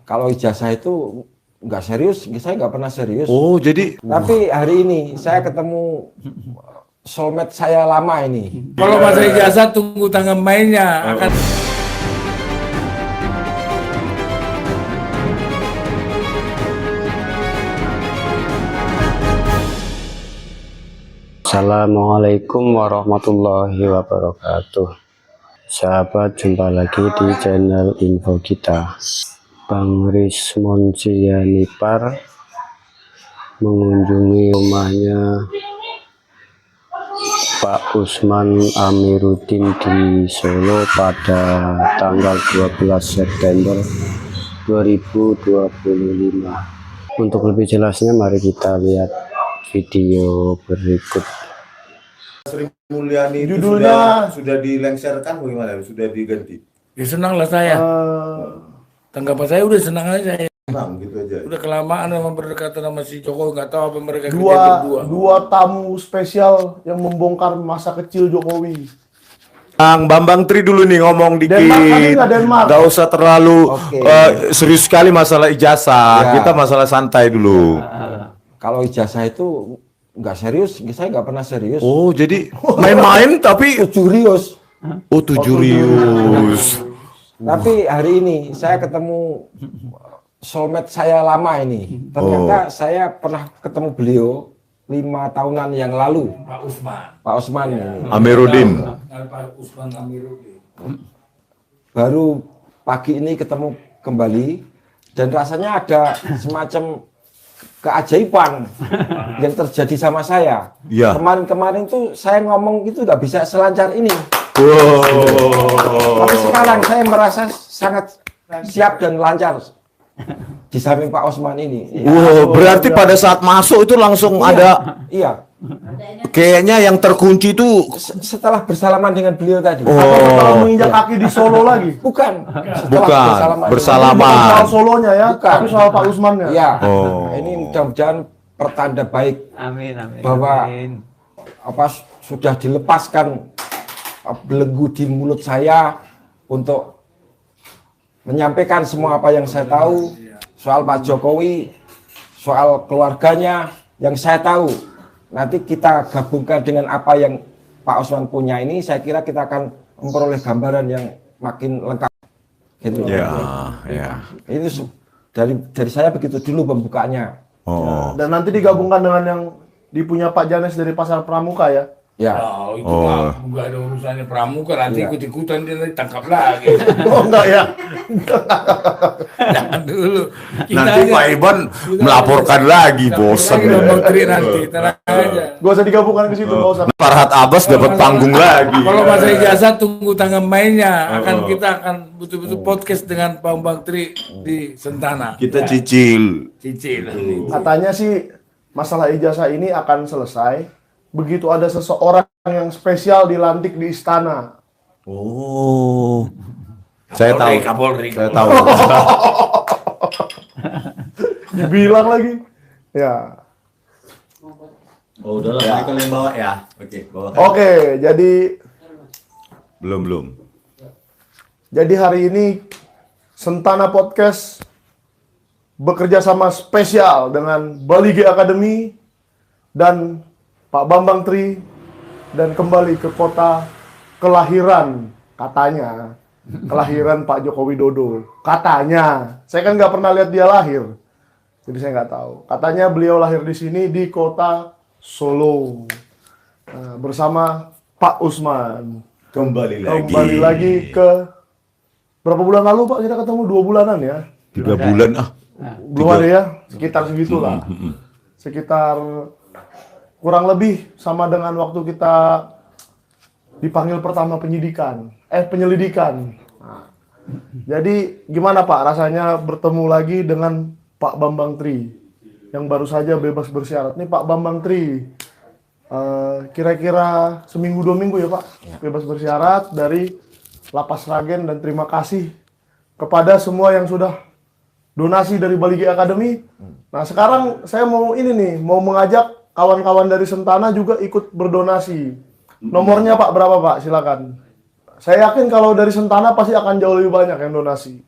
Kalau ijazah itu nggak serius, saya nggak pernah serius. Oh, jadi Tapi hari ini saya ketemu soulmate saya lama ini. Kalau masa ijazah tunggu tanggal mainnya akan. Assalamualaikum warahmatullahi wabarakatuh. Sahabat, jumpa lagi di channel info kita. Bang Rismon Sianipar mengunjungi rumahnya Pak Usman Amiruddin di Solo pada tanggal 12 September 2025. Untuk lebih jelasnya mari kita lihat video berikut. Sri Mulyani itu Judulnya sudah dilengserkan bagaimana? Sudah diganti? Ya senang lah saya. Tanggapan saya udah senang aja saya. Senang gitu aja. Udah kelamaan sama berdekatan sama si Jokowi, nggak tahu apa mereka kerja berdua. dua tamu spesial yang membongkar masa kecil Jokowi. Bang Bambang Tri dulu nih ngomong dikit. Denmark kali nggak Denmark? Gak usah terlalu Oke. serius sekali masalah ijazah. Ya. Kita masalah santai dulu. Kalau ijazah itu nggak serius, saya nggak pernah serius. Oh, jadi main-main tapi Serius. oh Rius. Tapi hari ini saya ketemu soulmate saya lama ini. Ternyata saya pernah ketemu beliau 5 tahunan yang lalu. Pak Usman ini. Amiruddin. Pak Usman Amiruddin. Baru pagi ini ketemu kembali dan rasanya ada semacam keajaiban yang terjadi sama saya. Ya. Kemarin-kemarin tuh saya ngomong itu nggak bisa selancar ini. Wow. Tapi sekarang saya merasa sangat siap dan lancar di samping Pak Usman ini. Wow, berarti pada saat masuk itu langsung ada Iya. kayaknya yang terkunci itu Setelah bersalaman dengan beliau tadi. Atau setelah menginjak kaki di Solo lagi? Bukan. Setelah Bukan, dengan- bersalaman. Bukan soal Solonya ya, Bukan. tapi soal Pak Usmannya. Iya. Oh. Ini mudah-mudahan pertanda baik Amin, amin. bahwa amin. sudah dilepaskan belenggu di mulut saya untuk menyampaikan semua apa yang saya tahu soal Pak Jokowi, soal keluarganya yang saya tahu. Nanti kita gabungkan dengan apa yang Pak Usman punya ini, saya kira kita akan memperoleh gambaran yang makin lengkap. Gitu. ya, ya. Ini dari saya begitu dulu pembukaannya. Oh. Dan nanti digabungkan dengan yang dipunya Pak Janes dari Pasar Pramuka ya. Ya. Oh, itu mah nggak ada urusannya pramuka, nanti Iya. ikut-ikutan dia nanti tangkap lagi. Oh enggak ya? Jangan dulu. Nanti Pak Iban melaporkan lagi, bosan. Bang Tri nanti, tenang aja. Gak usah digabungkan ke situ, gak usah. Farhad Abbas dapat panggung lagi. Kalau masa ijazah tunggu tanggal mainnya, kita akan betul-betul podcast dengan Bang Tri di Sentana. Kita cicil. Cicil. Katanya sih masalah ijazah ini akan selesai begitu ada seseorang yang spesial dilantik di istana. Oh. Saya tahu. Kapolri. Saya tahu. Dibilang lagi. Ya. Oh udahlah, ya. Kalian bawa ya. Oke, bawa. Oke, jadi Belum. hari ini Sentana Podcast bekerja sama spesial dengan Bali G Academy dan Pak Bambang Tri dan kembali ke kota kelahiran katanya. Kelahiran Pak Joko Widodo. Katanya. Saya kan nggak pernah lihat dia lahir. Jadi saya nggak tahu. Katanya beliau lahir di sini di kota Solo. Nah, bersama Pak Usman. Kembali Kembali lagi ke berapa bulan lalu Pak kita ketemu 2 bulanan ya? 3 bulan Belum ada ya? Sekitar segitulah. Sekitar kurang lebih sama dengan waktu kita dipanggil pertama penyelidikan. Nah, jadi gimana Pak rasanya bertemu lagi dengan Pak Bambang Tri yang baru saja bebas bersyarat. Nih Pak Bambang Tri, kira-kira seminggu 2 minggu ya Pak bebas bersyarat dari Lapas Ragen, dan terima kasih kepada semua yang sudah donasi dari Bali G Academy. Nah sekarang saya mau mau mengajak kawan-kawan dari Sentana juga ikut berdonasi. Nomornya Pak berapa Pak? Silakan. Saya yakin kalau dari Sentana pasti akan jauh lebih banyak yang donasi.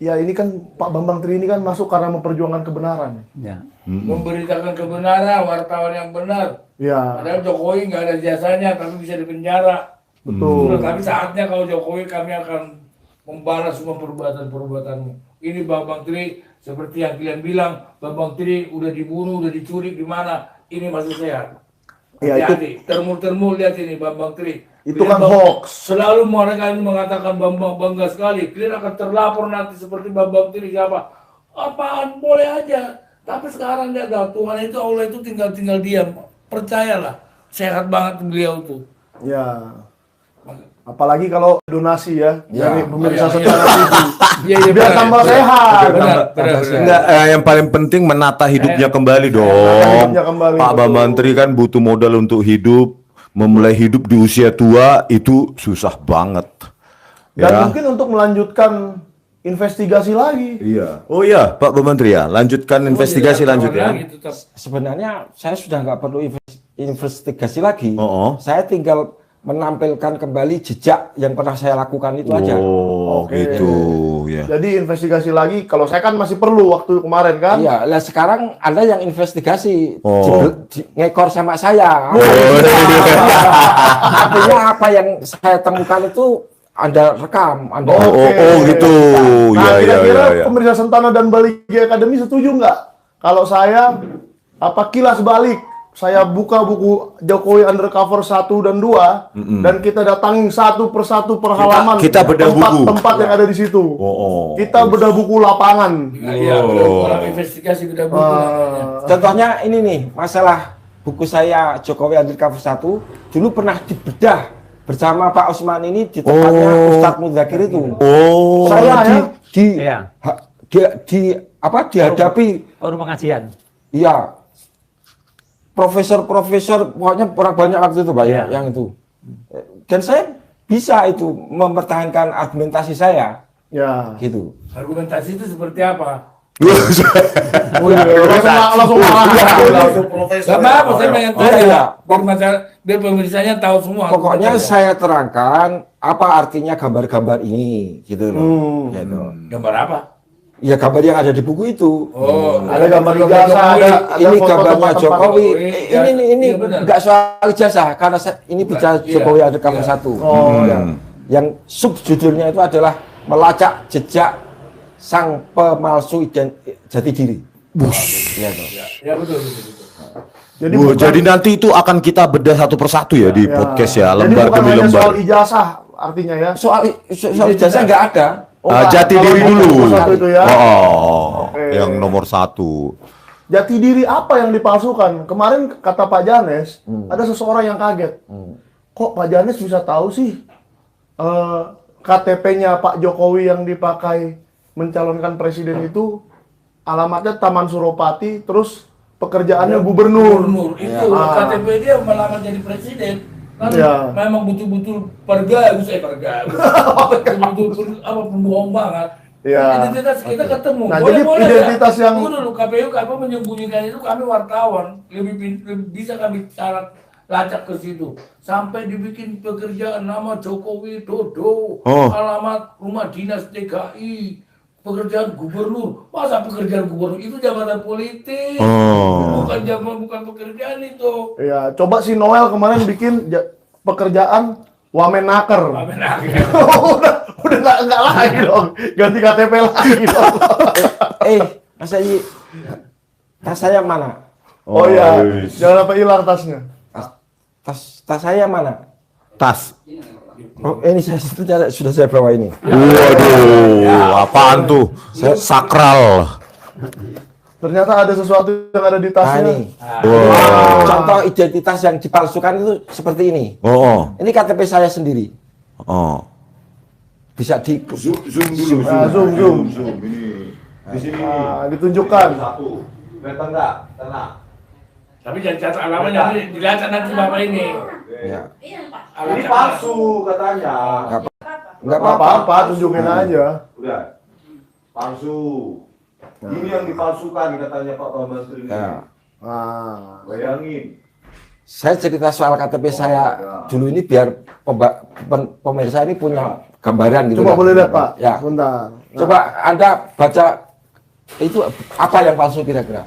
Ya ini kan Pak Bambang Tri ini kan masuk karena memperjuangkan kebenaran. Ya. Memberitakan kebenaran, wartawan yang benar. Ya, Padahal Jokowi nggak ada jasanya, tapi bisa dipenjara. betul. Tapi saatnya kalau Jokowi kami akan membalas semua perbuatan-perbuatanmu. Ini Bambang Tri, seperti yang kalian bilang, Bambang Tri udah dibunuh, udah diculik di mana? Ini masih sehat. Ya, itu- Hati-hati, termul-termul lihat ini Bambang Tri. Itu Kalian kan hoax. Selalu mereka ini mengatakan Bambang bangga sekali. Kalian akan terlapor nanti seperti Bambang Tri siapa? Apaan boleh aja. Tapi sekarang dia tahu Tuhan itu, Allah itu tinggal diam. Percayalah, sehat banget beliau tuh. Ya. Apalagi kalau donasi ya, Ya. dari pemirsa Iya, Sentana iya. TV. Iya, iya, Biar benar. tambah sehat. Benar, benar. Enggak, yang paling penting menata hidupnya kembali dong. hidupnya kembali, Pak betul. Bambang Tri kan butuh modal untuk hidup, memulai hidup di usia tua itu susah banget. Dan Ya. mungkin untuk melanjutkan investigasi lagi. Iya. Oh iya, Pak Bambang Tri ya, lanjutkan investigasi lanjut ya. Lagi tetap. Sebenarnya saya sudah nggak perlu investigasi lagi. Oh. Saya tinggal menampilkan kembali jejak yang pernah saya lakukan itu aja. Oh, Oke. gitu ya. Jadi investigasi lagi. Kalau saya kan masih perlu waktu kemarin kan. Iya, lah sekarang ada yang investigasi Oh. ngekor sama saya. Artinya apa yang saya temukan itu Anda rekam, Anda Oh, gitu. Nah, Ya, ya, kira-kira ya, ya. pemirsa Sentana dan Bali Academy setuju nggak? Kalau saya kilas balik, saya buka buku Jokowi Undercover 1 dan 2 dan kita datangin satu persatu per halaman kita bedah buku. tempat yang ada di situ. Oh. Kita bedah buku lapangan. Iya, orang investigasi sudah buku namanya. Contohnya ini nih, masalah buku saya Jokowi Undercover 1 dulu pernah dibedah bersama Pak Usman ini di tempatnya Ustadz Muzakir itu. Oh. Saya Iya. dihadapi Forum pengajian. iya profesor pokoknya orang banyak waktu itu Pak ya, yang itu. Dan saya bisa itu mempertahankan argumentasi saya Ya. gitu. Argumentasi itu seperti apa? Langsung marah. Gak apa-apa, saya pengen tahu Iya. ya. Biar pemirsanya tahu semua. Pokoknya saya terangkan apa artinya gambar-gambar ini gitu loh. Gitu. Gambar apa? Ya gambar yang ada di buku itu. Oh, Ada gambar ijazah, ada Ini foto gambarnya tempat-tempat Jokowi. Jokowi. Ini Iya, benar. enggak soal ijazah karena ini bicara Iya, Jokowi Undercover iya. 1. Oh, ya. Yang subjudulnya itu adalah melacak jejak sang pemalsu jati diri. Iya, toh. Ya betul. Jadi Wah, bukan- jadi nanti itu akan kita bedah satu persatu ya di podcast ya, lembar Jadi bukan demi hanya lembar. soal ijazah artinya ya. Soal ijazah enggak ada. Jati kalau diri nomor dulu. satu itu ya. Oh, Oke. yang nomor 1. Jati diri apa yang dipalsukan? Kemarin kata Pak Janes, ada seseorang yang kaget. Kok Pak Janes bisa tahu sih KTP-nya Pak Jokowi yang dipakai mencalonkan presiden itu alamatnya Taman Suropati, terus pekerjaannya gubernur. Gubernur itu Ah. KTP dia melamar jadi presiden. Kan Ya. memang betul-betul pergaus, betul-betul apa pembohong banget. Ya. Identitas kita ketemu. Nah, jadi identitas ya. yang- Tunggu dulu, KPU menyembunyikan itu, kami wartawan lebih bisa kami cara lacak ke situ sampai dibikin pekerjaan nama Jokowi Dodo, alamat rumah dinas DKI, pekerjaan gubernur. Masa pekerjaan gubernur itu jabatan politik? Bukan pekerjaan itu. Ya, coba si Noel kemarin bikin pekerjaan Wamenaker. udah nggak lagi dong, ganti KTP lagi dong. Mas Ayi, tas saya mana? Oh iya, jangan sampai hilang tasnya. Tas saya mana? Tas. Oh, ini sudah saya bawa ini. Waduh, apaan tuh? Sakral. Ternyata ada sesuatu yang ada di Nah, tasnya. ini. Wow. Contoh identitas yang dipalsukan itu seperti ini. Oh, Ini KTP saya sendiri. oh. Bisa di Zoom dulu. Nah, zoom. Ini. Di sini. Nah, ditunjukkan. Satu. Kelihatan enggak? Tenang. Tapi jangan catat alamatnya, dilihat nanti bapak ini. ya. Ini palsu katanya. Enggak Nggak apa-apa. apa-apa, tunjukin aja. Udah. Palsu. Ini yang dipalsukan katanya Pak Bambang Tri. Ya. Nah, Bayangin. Saya cerita soal KTP saya dulu ini biar pemirsa ini punya gambaran gitu. Coba kan. boleh lihat Pak? Ya. Sebentar. Coba Anda baca itu apa yang palsu kira-kira?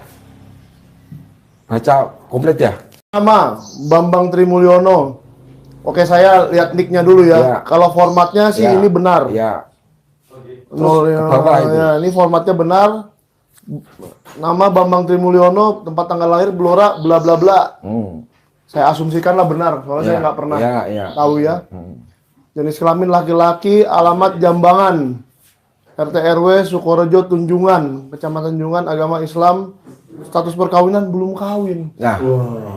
Baca komplit ya. Nama Bambang Trimulyono. Oke, saya lihat nicknya dulu ya. Ya. Kalau formatnya sih Ya. ini benar. Ya. Nol, ke bawah itu. ya, ini formatnya benar. Nama Bambang Trimulyono, tempat tanggal lahir Blora, bla bla bla. Saya asumsikanlah benar, soalnya saya nggak pernah tahu ya. Jenis kelamin laki-laki, alamat Jambangan, RT RW Sukorejo Tunjungan, Kecamatan Tunjungan, agama Islam, status perkawinan belum kawin. Nah,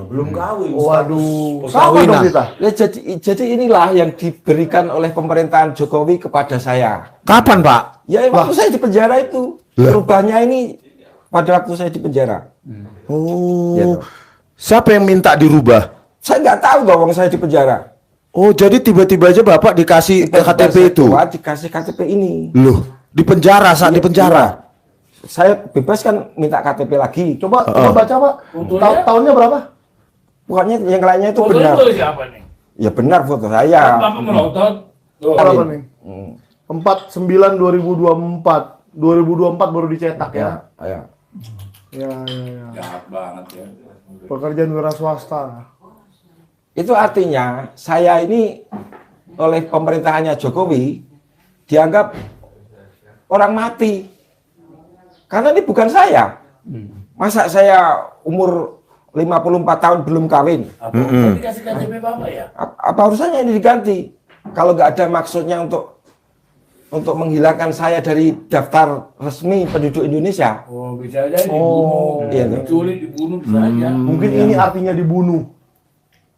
Belum kawin. Waduh, sama dong kita. ya jadi inilah yang diberikan oleh pemerintahan Jokowi kepada saya. Kapan, Pak? Ya waktu saya di penjara itu. Perubahannya ini pada waktu saya di penjara. Oh. Gitu. Siapa yang minta dirubah? Saya nggak tahu bahwa saya di penjara. Oh, jadi tiba-tiba aja Bapak dikasih KTP itu. Dikasih KTP ini. Loh, di penjara saat di penjara. Saya bebas kan minta KTP lagi. Coba baca Pak. Fotonya? Tahunnya berapa? Pokoknya yang lainnya itu Fotonya benar. itu siapa nih? Ya benar foto saya. Bapak melotot. Tuh. Berapa nih? 49/2024. 2024 baru dicetak ya. Ya. Ya. Jahat banget ya. Pekerjaan wira swasta. Itu artinya saya ini oleh pemerintahannya Jokowi dianggap orang mati. Karena ini bukan saya. Masa saya umur 54 tahun belum kawin? Apa dikasih KTP Bapak ya? Apa urusannya ini diganti? Kalau nggak ada maksudnya untuk menghilangkan saya dari daftar resmi penduduk Indonesia. Oh, bisa aja dibunuh. Iya, tuh. Diculik, dibunuh bisa aja. Mungkin ini artinya dibunuh.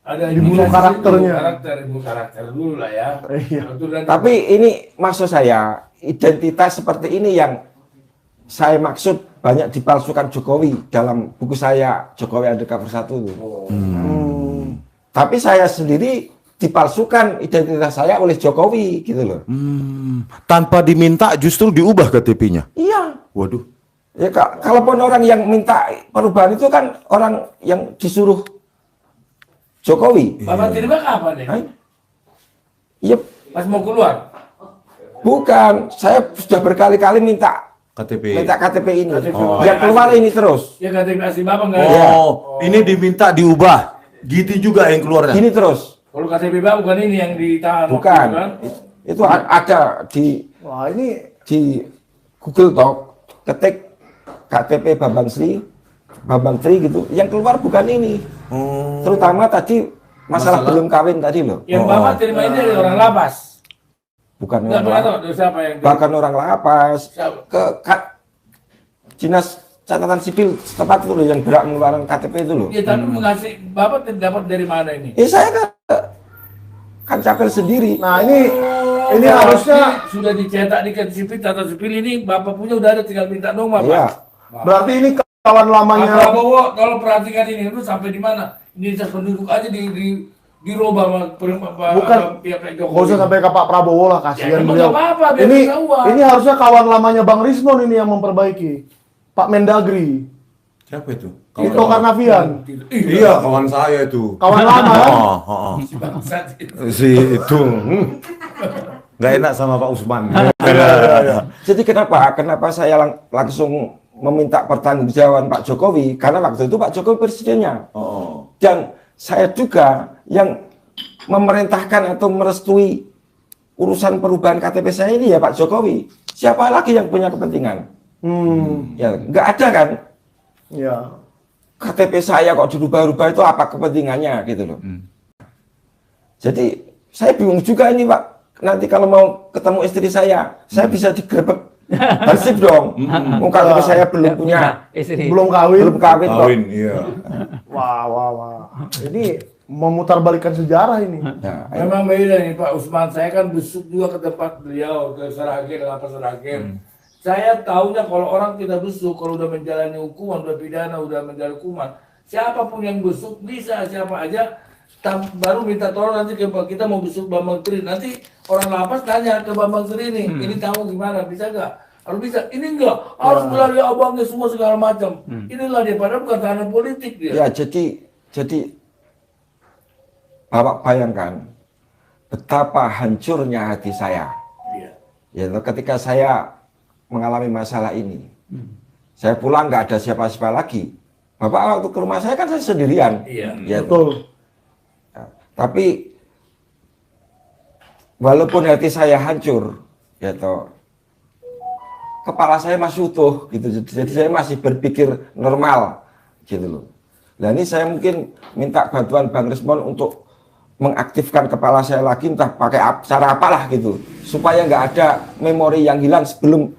Ada Dibunuh indikasi karakternya. Dibunuh karakter dulu lah ya. Iya. Betul, dan Tapi ini maksud saya, identitas seperti ini yang saya maksud banyak dipalsukan Jokowi dalam buku saya Jokowi Undercover 1 itu. Tapi saya sendiri dipalsukan identitas saya oleh Jokowi gitu loh. Tanpa diminta justru diubah KTP-nya. Iya. Waduh. Ya kalaupun orang yang minta perubahan itu kan orang yang disuruh Jokowi. Bapak terima kapan nih? Iya, Pas mau keluar? bukan. Saya sudah berkali-kali minta KTP. KTP ini. KTP. Yang keluar ini terus. Ya KTP asli Bapak nggak Iya. ada. Oh, ini diminta diubah. Gitu juga yang keluarnya. Gini terus. Kalau KTP Bapak bukan ini yang ditahan. waktu Bukan. itu kan? Itu ada di Wah, ini Google Doc, ketik KTP Bambang Tri gitu. Yang keluar bukan ini. Terutama tadi masalah belum kawin tadi loh. Yang Bapak terima ini dari orang lapas. Bukan Nggak orang pernah tahu lapas. dari siapa yang Bahkan orang lapas Siapa? ke dinas catatan sipil setempat itu loh yang berhak mengeluarkan KTP itu loh. Ya tapi mengasih Bapak dapat dari mana ini? Saya kan capil sendiri. nah ini Berarti harusnya sudah dicetak di sipil catatan sipil ini Bapak punya udah ada tinggal minta dong Bapak. Iya. berarti ini kawan Pak lamanya. Prabowo kalau perhatikan ini itu sampai di mana? Identitas penduduk aja dirubah sama Bukan. pihak Gak Jokowi. usah sampai ke Pak Prabowo lah, Ya, kasihan emang beliau. nggak apa-apa, biar Ini ketahuan. ini harusnya kawan lamanya Bang Rismon ini yang memperbaiki. Pak Mendagri, Siapa itu? Tito Karnavian, Iya, kawan saya itu. kawan lama kan? Bangsat itu. Si itu. Nggak enak sama Pak Usman. Jadi kenapa saya langsung meminta pertanggungjawaban Pak Jokowi? Karena waktu itu Pak Jokowi presidennya. Dan saya juga yang memerintahkan atau merestui urusan perubahan KTP saya ini ya Pak Jokowi. Siapa lagi yang punya kepentingan? Ya nggak ada kan? Ya. KTP saya kok dirubah-rubah itu apa kepentingannya gitu loh. Jadi saya bingung juga ini Pak. Nanti kalau mau ketemu istri saya bisa digerebek Hansip dong. KTP saya belum punya, Belum kawin. belum kawin kok. Kawin, iya. Wah. Ini memutarbalikkan sejarah ini. Ya, Memang beda nih Pak Usman. Saya kan besuk juga ke tempat beliau ke Seragen, lapas Seragen. Saya tahunya kalau orang kita besuk, kalau udah menjalani hukuman, udah pidana, udah menjalani hukuman, siapapun yang besuk bisa, siapa aja baru minta tolong nanti ke kita mau besuk Bambang Tri. Nanti orang lapas tanya ke Bambang Tri ini tahu gimana, bisa nggak? Harus bisa. Ini enggak, harus melalui abangnya semua segala macam. Inilah dia, padahal bukan tahanan politik dia. ya jadi Bapak bayangkan betapa hancurnya hati saya. Iya. Ya, ketika saya mengalami masalah ini, saya pulang nggak ada siapa-siapa lagi. Bapak waktu ke rumah saya kan saya sendirian. Iya. Ya, Betul. tapi walaupun hati saya hancur, ya toh, kepala saya masih utuh gitu. Jadi saya masih berpikir normal gitu loh. Nah ini saya mungkin minta bantuan Bang Rismon untuk mengaktifkan kepala saya lagi, entah pakai cara apalah gitu, supaya nggak ada memori yang hilang sebelum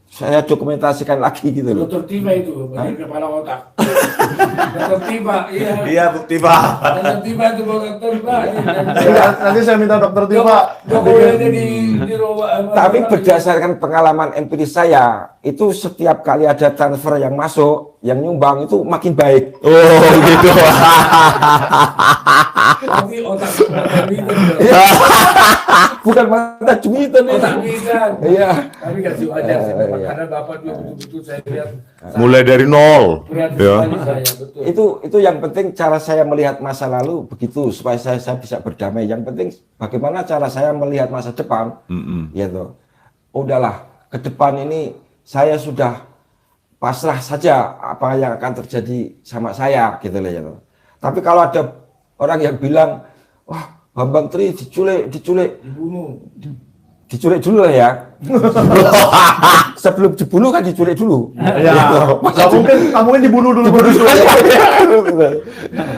saya dokumentasikan lagi gitu loh. Dokter Tiba itu, bagian kepala otak. Dokter Tiba, iya. Iya, bukti Pak. Dokter Tiba itu dokter Tiba. Nanti saya minta dokter Tiba. Jokowi ada di rumah. Tapi berdasarkan pengalaman empiris saya, itu setiap kali ada transfer yang masuk, yang nyumbang itu makin baik. Oh, gitu. Tapi otak Jumitan. Bukan mata Jumitan ini. Otak Jumitan. Iya. Tapi kasih wajar sih, Bapak. Karena Bapak juga betul-betul saya lihat. Mulai dari nol. Berat Ya. sekali saya, betul. Itu yang penting cara saya melihat masa lalu begitu supaya saya bisa berdamai. Yang penting bagaimana cara saya melihat masa depan. Gitu. Udahlah, ke depan ini saya sudah pasrah saja apa yang akan terjadi sama saya gitu loh ya. Tapi kalau ada orang yang bilang, wah Bambang Tri diculik, Dibunuh. diculik dulu lah ya. Sebelum dibunuh kan diculik dulu. Ya. Nggak mungkin dibunuh dulu.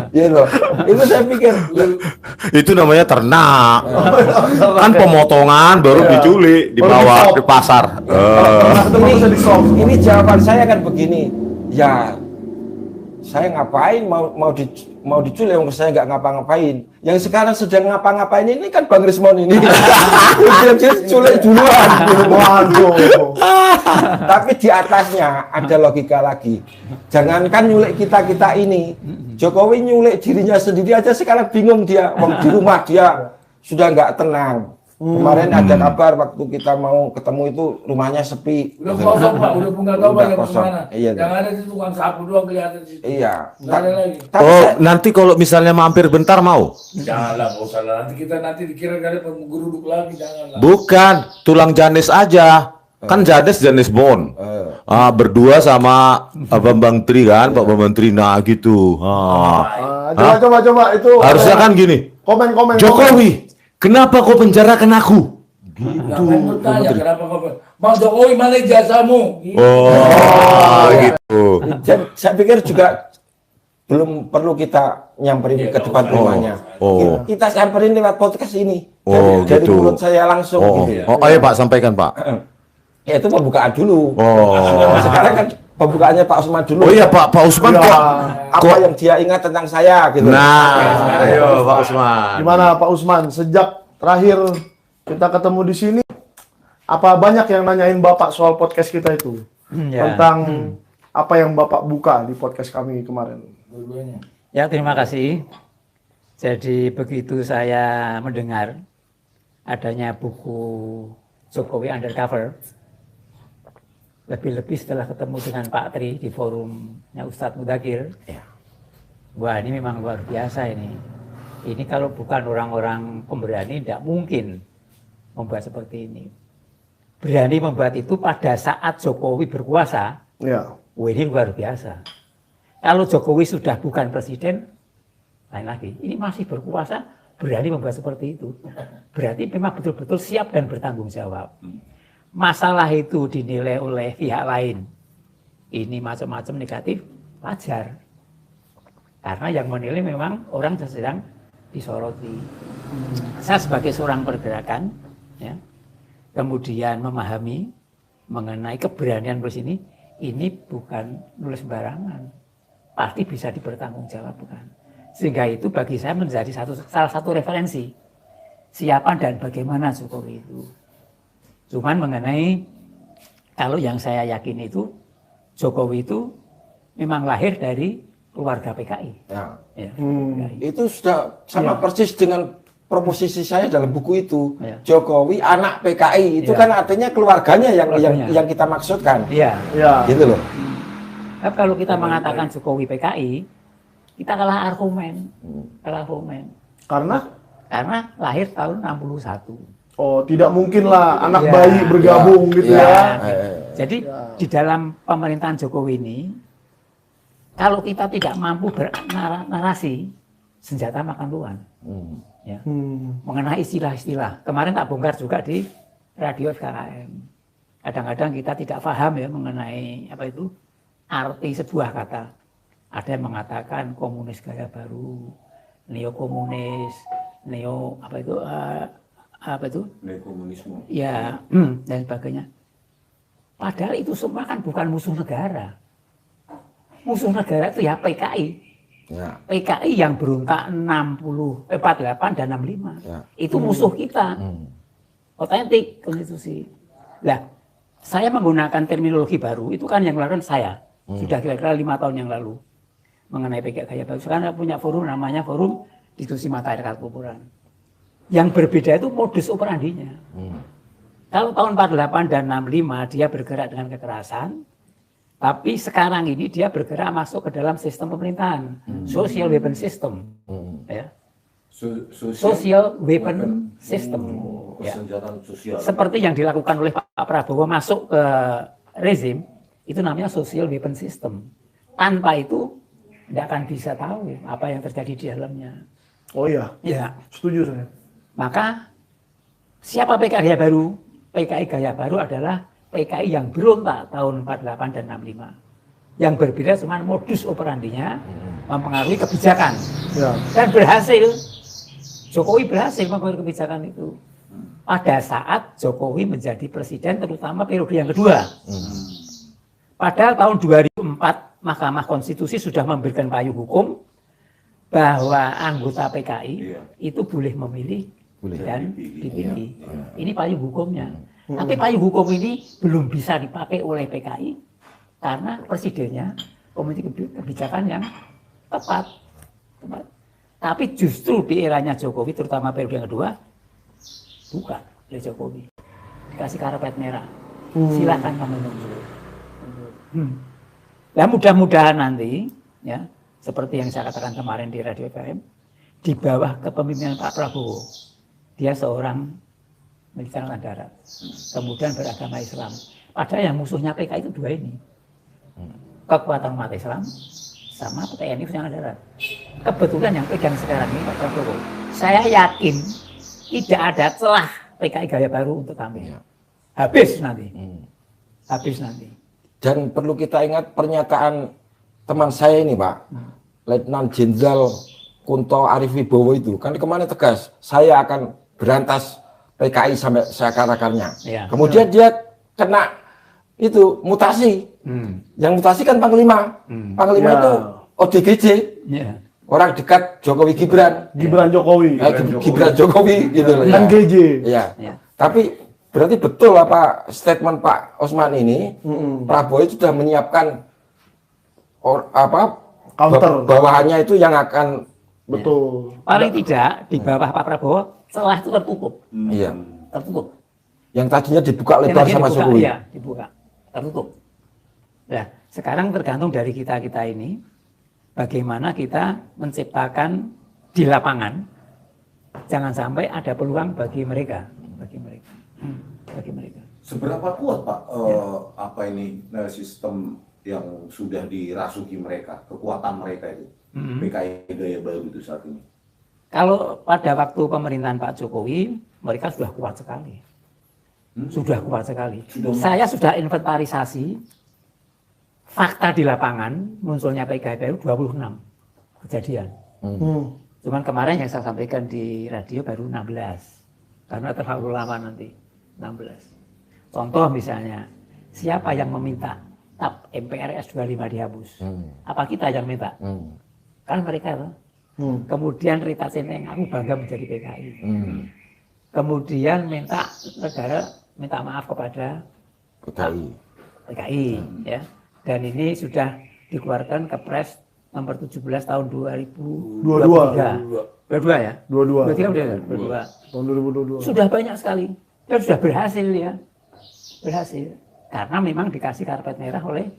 Iya loh. Itu saya pikir. Itu namanya ternak. Kan pemotongan baru diculik, dibawa di-stop. di pasar. Ini jawaban saya kan begini. Ya, saya ngapain mau diculik, wong saya nggak ngapa-ngapain. Yang sekarang sedang ngapa-ngapain ini kan Bang Rismon ini. Dia culik duluan. Waduh. Tapi di atasnya ada logika lagi. Jangankan nyulik kita ini, Jokowi nyulik dirinya sendiri aja sekarang bingung dia. Wong di rumah dia sudah nggak tenang. Kemarin ada kabar waktu kita mau ketemu itu rumahnya sepi. Udah kosong Pak, udah nggak tahu Udah banyak kosong. kemana. Iya, Yang ada di tukang sapu doang kelihatan di situ. Iya. Nggak ada lagi. Tapi Oh, saya- nanti kalau misalnya mampir bentar mau? Janganlah, nggak usah lah. Nanti dikira kalian menggeruduk lagi, janganlah. Bukan, tulang Janis aja. Kan Janis Bond. Berdua sama Bambang Tri kan, Pak Bambang Tri. Nah gitu. Coba itu. Harusnya kan gini. Komen. Jokowi, kenapa kau penjarakan aku? Ngapain bertanya kenapa kau Bang Jokowi mana jasamu? Oh, gitu. saya pikir juga belum perlu kita nyamperin ke depan rumahnya. Oh. Kita samperin lewat podcast ini. Oh, dari gitu. mulut saya langsung Oh, gitu. ayo Pak sampaikan Pak. Ya itu pembukaan dulu. Oh. Sekarang kan pembukaannya Pak Usman dulu. Oh iya Pak Usman Ya. kok. Apa yang dia ingat tentang saya gitu. Nah, ayo Pak Usman. Gimana Pak Usman? Sejak terakhir kita ketemu di sini, apa banyak yang nanyain Bapak soal podcast kita itu? Tentang apa yang Bapak buka di podcast kami kemarin. Dua-duanya. Ya, terima kasih. Jadi begitu saya mendengar adanya buku Jokowi Undercover, lebih-lebih setelah ketemu dengan Pak Tri di forumnya Ustadz Mudakir, wah ini memang luar biasa ini. Ini kalau bukan orang-orang pemberani tidak mungkin membuat seperti ini. Berani membuat itu pada saat Jokowi berkuasa, Ya. wah ini luar biasa. Kalau Jokowi sudah bukan presiden, lain lagi. Ini masih berkuasa, berani membuat seperti itu. Berarti memang betul-betul siap dan bertanggung jawab. Masalah itu dinilai oleh pihak lain, ini macam-macam negatif, wajar. Karena yang menilai memang orang sedang disoroti. Saya sebagai seorang pergerakan, ya, kemudian memahami mengenai keberanian nulis ini bukan nulis sembarangan, pasti bisa dipertanggungjawabkan. Sehingga itu bagi saya menjadi salah satu referensi siapa dan bagaimana Jokowi itu. Cuman mengenai kalau yang saya yakin itu Jokowi itu memang lahir dari keluarga PKI. Ya. Ya, Itu sudah sama persis dengan proposisi saya dalam buku itu. Ya. Jokowi anak PKI itu Ya. kan artinya keluarganya Keluarganya. yang kita maksudkan. Iya. Ya. Gitu loh. Tapi kalau kita mengatakan Jokowi PKI, Kita kalah argumen. Kalah argumen. Karena lahir tahun 61. Oh, tidak mungkin lah anak Ya. bayi bergabung gitu ya. Jadi di dalam pemerintahan Jokowi ini, kalau kita tidak mampu bernarasi, senjata makan tuan. Ya. Mengenai istilah-istilah. Kemarin tak bongkar juga di radio FKKM. Kadang-kadang kita tidak paham ya mengenai apa itu arti sebuah kata. Ada yang mengatakan komunis gaya baru, neo-komunis, neo apa itu Komunisme. ya dan sebagainya. Padahal itu semua kan bukan musuh negara. Musuh negara itu ya PKI. Ya. PKI yang berontak 48 dan 65. Ya. Itu musuh kita. Otentik konstitusi. Lah, saya menggunakan terminologi baru, itu kan yang melakukan saya. Sudah kira-kira 5 tahun yang lalu. Mengenai PKI gaya baru. Sekarang saya punya forum namanya Forum Diskusi Mata Air Kuburan. Yang berbeda itu modus operandinya. Kalau tahun 48 dan 65 dia bergerak dengan kekerasan, tapi sekarang ini dia bergerak masuk ke dalam sistem pemerintahan, social weapon system, ya. Social weapon system, ya. Senjata sosial. Seperti yang dilakukan oleh Pak Prabowo masuk ke rezim, itu namanya social weapon system. Tanpa itu tidak akan bisa tahu apa yang terjadi di dalamnya. Oh iya, Ya. setuju saya. Maka siapa PKI Gaya Baru? PKI Gaya Baru adalah PKI yang berontak tahun 48 dan 65. Yang berbeda cuma modus operandinya mempengaruhi kebijakan. Ya. Dan berhasil. Jokowi berhasil mempengaruhi kebijakan itu. Pada saat Jokowi menjadi presiden terutama periode yang kedua. Padahal tahun 2004 Mahkamah Konstitusi sudah memberikan payung hukum bahwa anggota PKI itu boleh memilih dan dipilih. Ini payung hukumnya. Tapi payung hukum ini belum bisa dipakai oleh PKI karena presidennya memiliki kebijakan yang tepat. Tapi justru di eranya Jokowi, terutama periode yang kedua, buka oleh Jokowi. Dikasih karpet merah. Silakan kamu mundur. Nah, mudah-mudahan nanti, ya, seperti yang saya katakan kemarin di Radio FM, di bawah kepemimpinan Pak Prabowo, dia seorang militer angkatan darat, kemudian beragama Islam. Padahal yang musuhnya PKI itu dua ini, kekuatan umat Islam sama TNI angkatan darat. Kebetulan yang pegang sekarang ini Pak Prabowo. Saya yakin tidak ada celah PKI Gaya Baru untuk kami. Habis nanti, habis nanti. Dan perlu kita ingat pernyataan teman saya ini, Pak, Letnan Jenderal Kunto Arif Wibowo itu kan kemarin tegas, saya akan berantas PKI sampai seakar-akarnya. Ya. Kemudian dia kena itu mutasi. Yang mutasi kan Panglima. Panglima Ya. itu ODGJ, Ya. orang dekat Jokowi Gibran. Gibran Jokowi. Gibran Jokowi gitu loh. Dan Ya. GJ. Ya. Ya. Tapi berarti betul apa statement Pak Osman ini, Prabowo itu sudah menyiapkan Counter. bawahannya itu yang akan Betul. Paling tidak di bawah Pak Prabowo celah itu tertutup. iya. Tertutup. Yang tadinya dibuka Yang lebar tadinya sama dibuka, Jokowi. iya, dibuka, tertutup. Nah, sekarang tergantung dari kita ini, bagaimana kita menciptakan di lapangan, jangan sampai ada peluang bagi mereka, bagi mereka. Seberapa kuat Pak sistem yang sudah dirasuki mereka, kekuatan mereka itu, PKI Gaya Baru itu saat ini? Kalau pada waktu pemerintahan Pak Jokowi, mereka sudah kuat sekali. Sudah kuat sekali. Saya sudah inventarisasi fakta di lapangan, munculnya PKI baru 26 kejadian. Cuman kemarin yang saya sampaikan di radio baru 16. Karena terlalu lama nanti, 16. Contoh misalnya, siapa yang meminta TAP MPRS 25 dihapus? Apa kita yang minta? Kan mereka loh. Kemudian Rita Sinteng, aku bangga menjadi PKI. Kemudian minta negara minta maaf kepada PKI, ya. Dan ini sudah dikeluarkan Kepres nomor 17 tahun 2022. 22 ya? 22. 23 udah ya? 22. Tahun 2022. Sudah banyak sekali. Dan sudah berhasil ya. Berhasil. Karena memang dikasih karpet merah oleh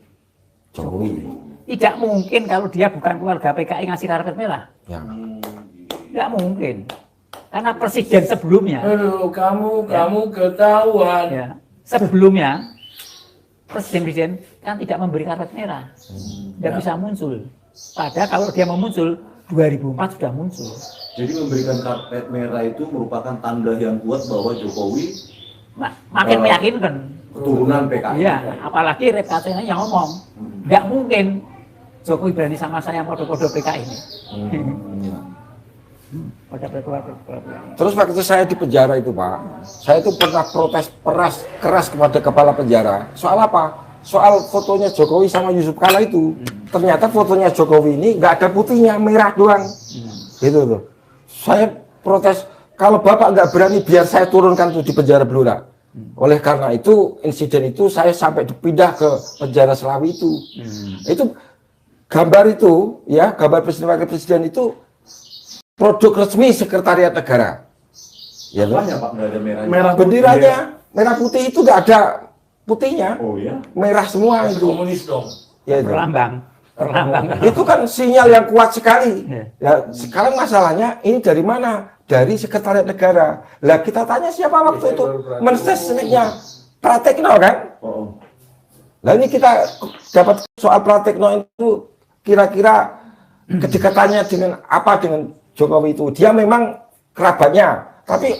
Jokowi. Tidak mungkin kalau dia bukan keluarga PKI ngasih karpet merah. Ya. Tidak mungkin. Karena presiden sebelumnya, Aduh, kamu ketahuan. ya, sebelumnya presiden kan tidak memberi karpet merah, tidak bisa muncul. Padahal kalau dia mau muncul 2004 sudah muncul. Jadi memberikan karpet merah itu merupakan tanda yang kuat bahwa Jokowi Makin meyakinkan. keturunan PKI. Iya, apalagi repatenya yang ngomong, nggak mungkin Jokowi berani sama saya foto-foto PKI ini. Pada Terus waktu saya di penjara itu Pak, saya itu pernah protes keras kepada kepala penjara. Soal apa? Soal fotonya Jokowi sama Yusuf Kala itu. Ternyata fotonya Jokowi ini nggak ada putihnya, merah doang. Gitu tuh. Saya protes, kalau Bapak nggak berani biar saya turunkan tuh di penjara Blora. Oleh karena itu, insiden itu saya sampai dipindah ke penjara Selawi itu. Itu gambar itu, ya, gambar Presiden Wakil Presiden itu produk resmi Sekretariat Negara. Ya, Apanya Pak nggak ada merahnya? Merah benderanya merah putih itu nggak ada putihnya, Oh ya? merah semua itu. Komunis dong. Ya, itu. perlambang. Itu kan sinyal yang kuat sekali. Ya. Ya, sekarang masalahnya ini dari mana? Dari Sekretariat Negara. Lah kita tanya siapa waktu itu? Mensesniknya Pratekno kan? Oh. Lah ini kita dapat soal Pratekno itu kira-kira kedekatannya dengan apa dengan Jokowi itu? Dia memang kerabatnya, tapi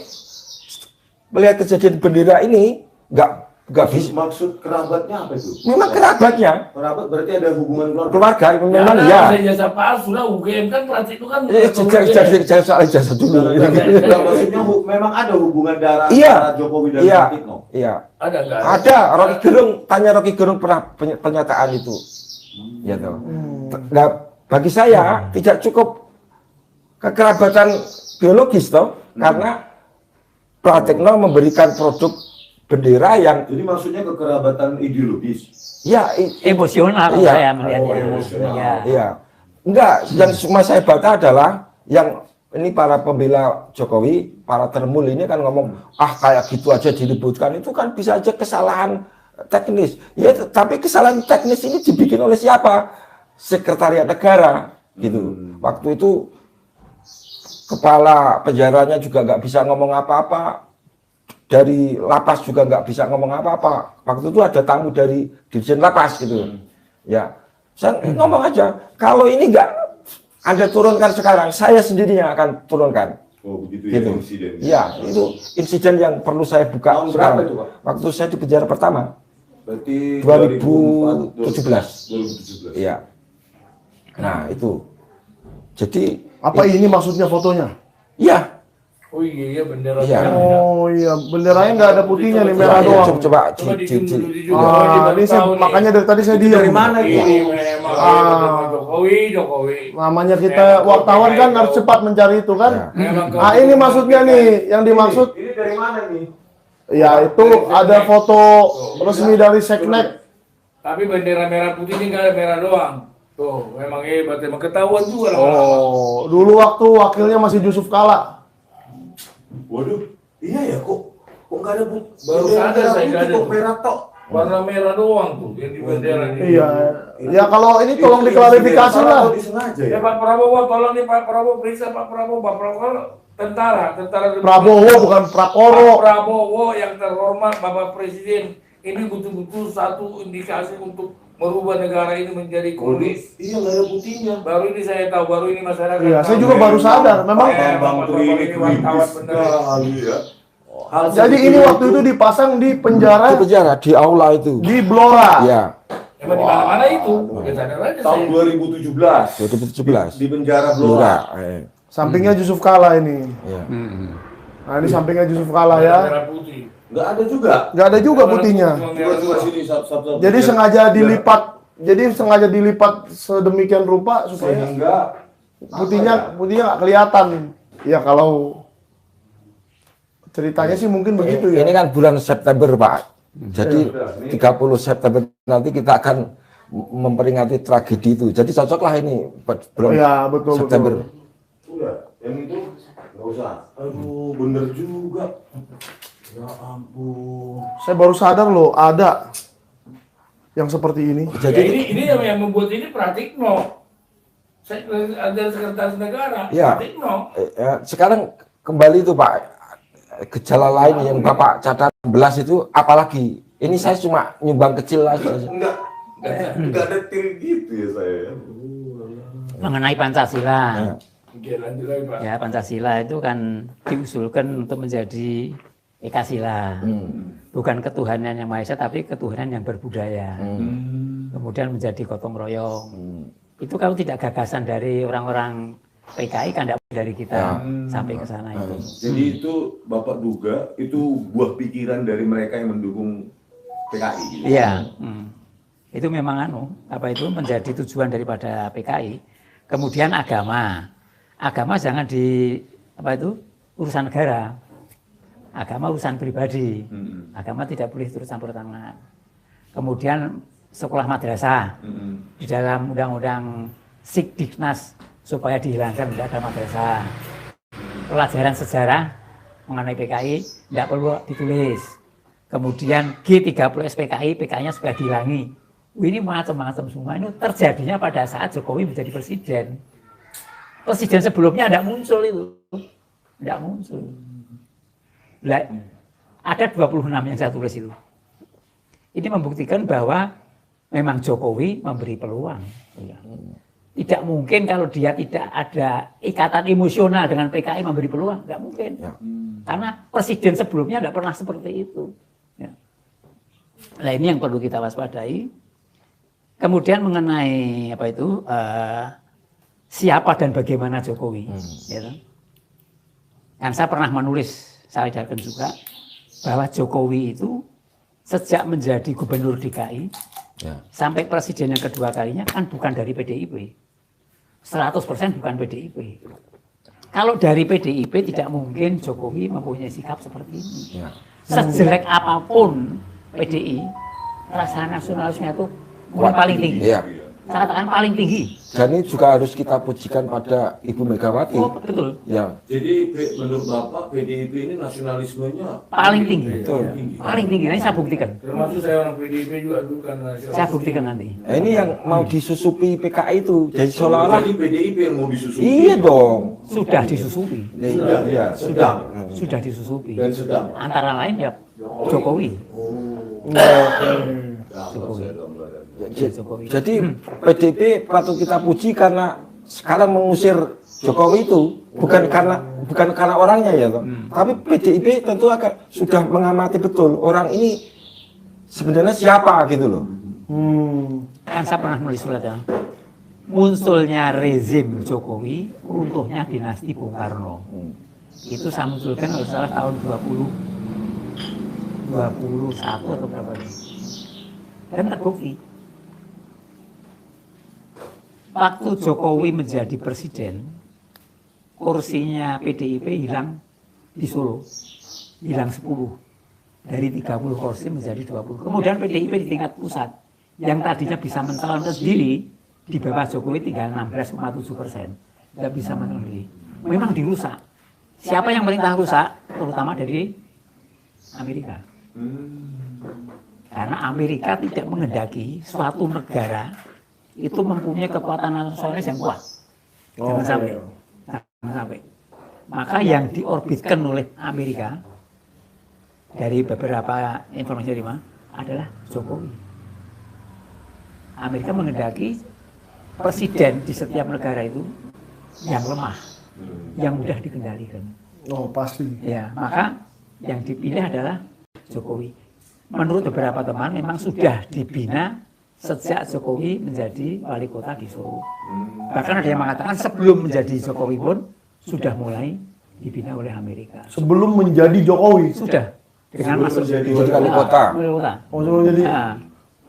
melihat kejadian bendera ini nggak bisa. Maksud kerabatnya apa itu? Memang kerabatnya, Kerabat berarti ada hubungan keluarga. keluarga memang Karena ya. ada jasa palsu lah, UGM kan praktik itu kan. Jangan soal ijazah dulu. Enggak, maksudnya memang ada hubungan darah Iya. antara Jokowi dan Iya, Pratikno. iya. Ada nggak? Ada. Rocky Gerung, tanya Rocky Gerung pernah pernyataan itu. Ya toh. Nah, bagi saya tidak cukup kekerabatan biologis toh, karena Pratikno memberikan produk bendera yang Jadi maksudnya kekerabatan ideologis. ya Emosional Iya. saya melihatnya. emosional. Ya. iya. Enggak, yang cuma saya baca adalah yang ini para pembela Jokowi, para termul ini kan ngomong, kayak gitu aja diributkan, itu kan bisa aja kesalahan teknis. Ya, tapi kesalahan teknis ini dibikin oleh siapa? Sekretariat Negara, gitu. Waktu itu kepala penjaranya juga nggak bisa ngomong apa-apa, dari lapas juga nggak bisa ngomong apa-apa. Waktu itu ada tamu dari Dirjen Lapas gitu. Ya, saya ngomong aja, kalau ini nggak Anda turunkan sekarang, saya sendiri yang akan turunkan. Oh begitu Gitu. ya insidennya. Ya, itu insiden yang perlu saya buka Tahun sekarang. berapa itu, Pak? Waktu saya di penjara pertama, Berarti 2017. 2017. Iya. Nah, itu. Jadi, Apa ini maksudnya fotonya? iya. Oh iya, bendera. Iya. merah. Oh iya, benderanya nggak ada putihnya nih, merah Iya, doang. coba Coba di juga. Ini makanya dari tadi saya diam. Dari mana Ini itu? memang Ah. Jokowi. Namanya kita wartawan kan harus cepat mencari itu kan. Ya. Memang Ini maksudnya nih, yang dimaksud Ini dari mana nih? ya itu ada foto resmi dari Seknek. Tapi bendera merah putih ini nggak ada merah doang. Tuh, memang hebat, emang ketahuan juga lah. Oh, dulu waktu wakilnya masih Yusuf Kala. Waduh, iya ya kok nggak ada Baru sadar saya nggak ada. kok merah tok. Warna merah doang tuh yang di bendera ini. Iya. Ya kalau ini tolong diklarifikasi lah. Disengaja Ya ya. Pak Prabowo, tolong nih Pak Prabowo, periksa Pak Prabowo kan tentara. Prabowo bukan Pak Prakoro. Prabowo yang terhormat Bapak Presiden. Ini betul-betul satu indikasi untuk merubah negara ini menjadi komunis. Iya nggak ada putihnya. Baru ini saya tahu, baru ini masyarakat. Iya, saya tahu. juga baru sadar. Memang Bang Tri ini wartawan kritis bener. sekali ya. Hal jadi seperti ini waktu itu dipasang di Di penjara penjara, di aula itu. di Blora. Iya, Emang di mana-mana itu. Ya, sadar aja tahun saya. 2017 2017. di penjara Blora. Blora. Sampingnya Yusuf Kala ini. Iya. Nah, ini sampingnya Yusuf Kala ya. Merah putih. Nggak ada juga. Nggak ada juga putihnya. Coba sini sab. Jadi sengaja dilipat. Jadi sengaja dilipat sedemikian rupa supaya sehingga putihnya nggak kelihatan. Ya kalau ceritanya sih mungkin begitu ya. Ini kan bulan September, Pak. Jadi Ini 30 September nanti kita akan memperingati tragedi itu. Jadi cocoklah ini bulan Ya betul September. betul. udah, yang itu nggak usah. Aduh, bener juga. Ya ampun. Saya baru sadar loh ada yang seperti ini? Jadi ini yang membuat ini Pratikno. Ada sekretaris negara, Ya. Pratikno. Sekarang kembali itu Pak, gejala lain yang Bapak catat 11 itu apalagi? Ini saya cuma nyumbang kecil aja. Enggak detil gitu ya saya. Mengenai Pancasila. Oke, lanjut lagi Pak. Ya, Pancasila itu kan diusulkan untuk menjadi Ekasila. Bukan ketuhanan yang Maha Esa, tapi ketuhanan yang berbudaya. Kemudian menjadi gotong royong. Itu kalau tidak gagasan dari orang-orang PKI kan tidak dari kita sampai ke sana itu. Jadi itu Bapak duga itu buah pikiran dari mereka yang mendukung PKI. Gitu. Iya. Itu memang itu menjadi tujuan daripada PKI. Kemudian agama. Agama jangan urusan negara. Agama urusan pribadi. Agama tidak boleh turut campur tangan. Kemudian sekolah madrasah. Di dalam undang-undang Sikdiknas supaya dihilangkan tidak ada madrasah. Pelajaran sejarah mengenai PKI tidak perlu ditulis. Kemudian G30 SPKI, PKI-nya sudah dihilangi. Ini macam-macam semua. Ini terjadinya pada saat Jokowi menjadi presiden. Presiden sebelumnya tidak muncul itu. Tidak muncul. Ada 26 yang saya tulis itu. Ini membuktikan bahwa memang Jokowi memberi peluang. Tidak mungkin kalau dia tidak ada ikatan emosional dengan PKI memberi peluang. Tidak mungkin. Karena presiden sebelumnya tidak pernah seperti itu. Nah ini yang perlu kita waspadai. Kemudian mengenai siapa dan bagaimana Jokowi. Kan saya pernah menulis, saya datang juga, bahwa Jokowi itu sejak menjadi gubernur DKI sampai presiden yang kedua kalinya kan bukan dari PDIP. 100% bukan PDIP. Kalau dari PDIP tidak mungkin Jokowi mempunyai sikap seperti ini. Sejelek apapun PDI, rasa nasionalisme itu paling tinggi. Saya katakan paling tinggi. Dan ini juga harus kita pujikan pada Ibu Megawati. Oh, betul. Ya. Jadi menurut Bapak PDIP ini nasionalismenya Paling tinggi. Betul. Paling tinggi. Nanti saya buktikan. Termasuk saya orang PDIP juga dulu kan nasionalis. Saya buktikan nanti. Nah, ini yang mau disusupi PKI itu. Jadi seolah-olah. Jadi PDIP yang mau disusupi. Iya dong. Sudah disusupi. Sudah disusupi. Dan sudah. Antara lain ya Jokowi. Jadi PDIP patut kita puji karena sekarang mengusir Jokowi itu bukan karena orangnya ya, toh. Tapi PDIP tentu sudah mengamati betul orang ini sebenarnya siapa gitu loh. Kan saya pernah nulis surat ya. Munculnya rezim Jokowi, runtuhnya dinasti Bung Karno. Itu saya munculkan kalau salah tahun 21 atau berapa ini. Dan terbukti. Waktu Jokowi menjadi presiden, kursinya PDIP hilang di Solo. Hilang 10. Dari 30 kursi menjadi 20. Kemudian PDIP di tingkat pusat, yang tadinya bisa mencalonkan sendiri, di bawah Jokowi tinggal 16,7%. Tidak bisa mencalonkan sendiri. Memang dirusak. Siapa yang perintah rusak? Terutama dari Amerika. Karena Amerika tidak menghendaki suatu negara itu mempunyai kekuatan nasionalis yang kuat. Jangan sampai. Maka yang diorbitkan oleh Amerika dari beberapa informasi dari mana adalah Jokowi. Amerika menghendaki presiden di setiap negara itu yang lemah, yang mudah dikendalikan. Oh pasti. Ya, maka yang dipilih adalah Jokowi. Menurut beberapa teman memang sudah dibina sejak Jokowi menjadi wali kota di Solo. Bahkan ada yang mengatakan sebelum menjadi Jokowi pun sudah mulai dibina oleh Amerika. Sebelum menjadi Jokowi. Sudah. Dengan masuk Jadi wali kota. Oh, sebelum jadi. Nah,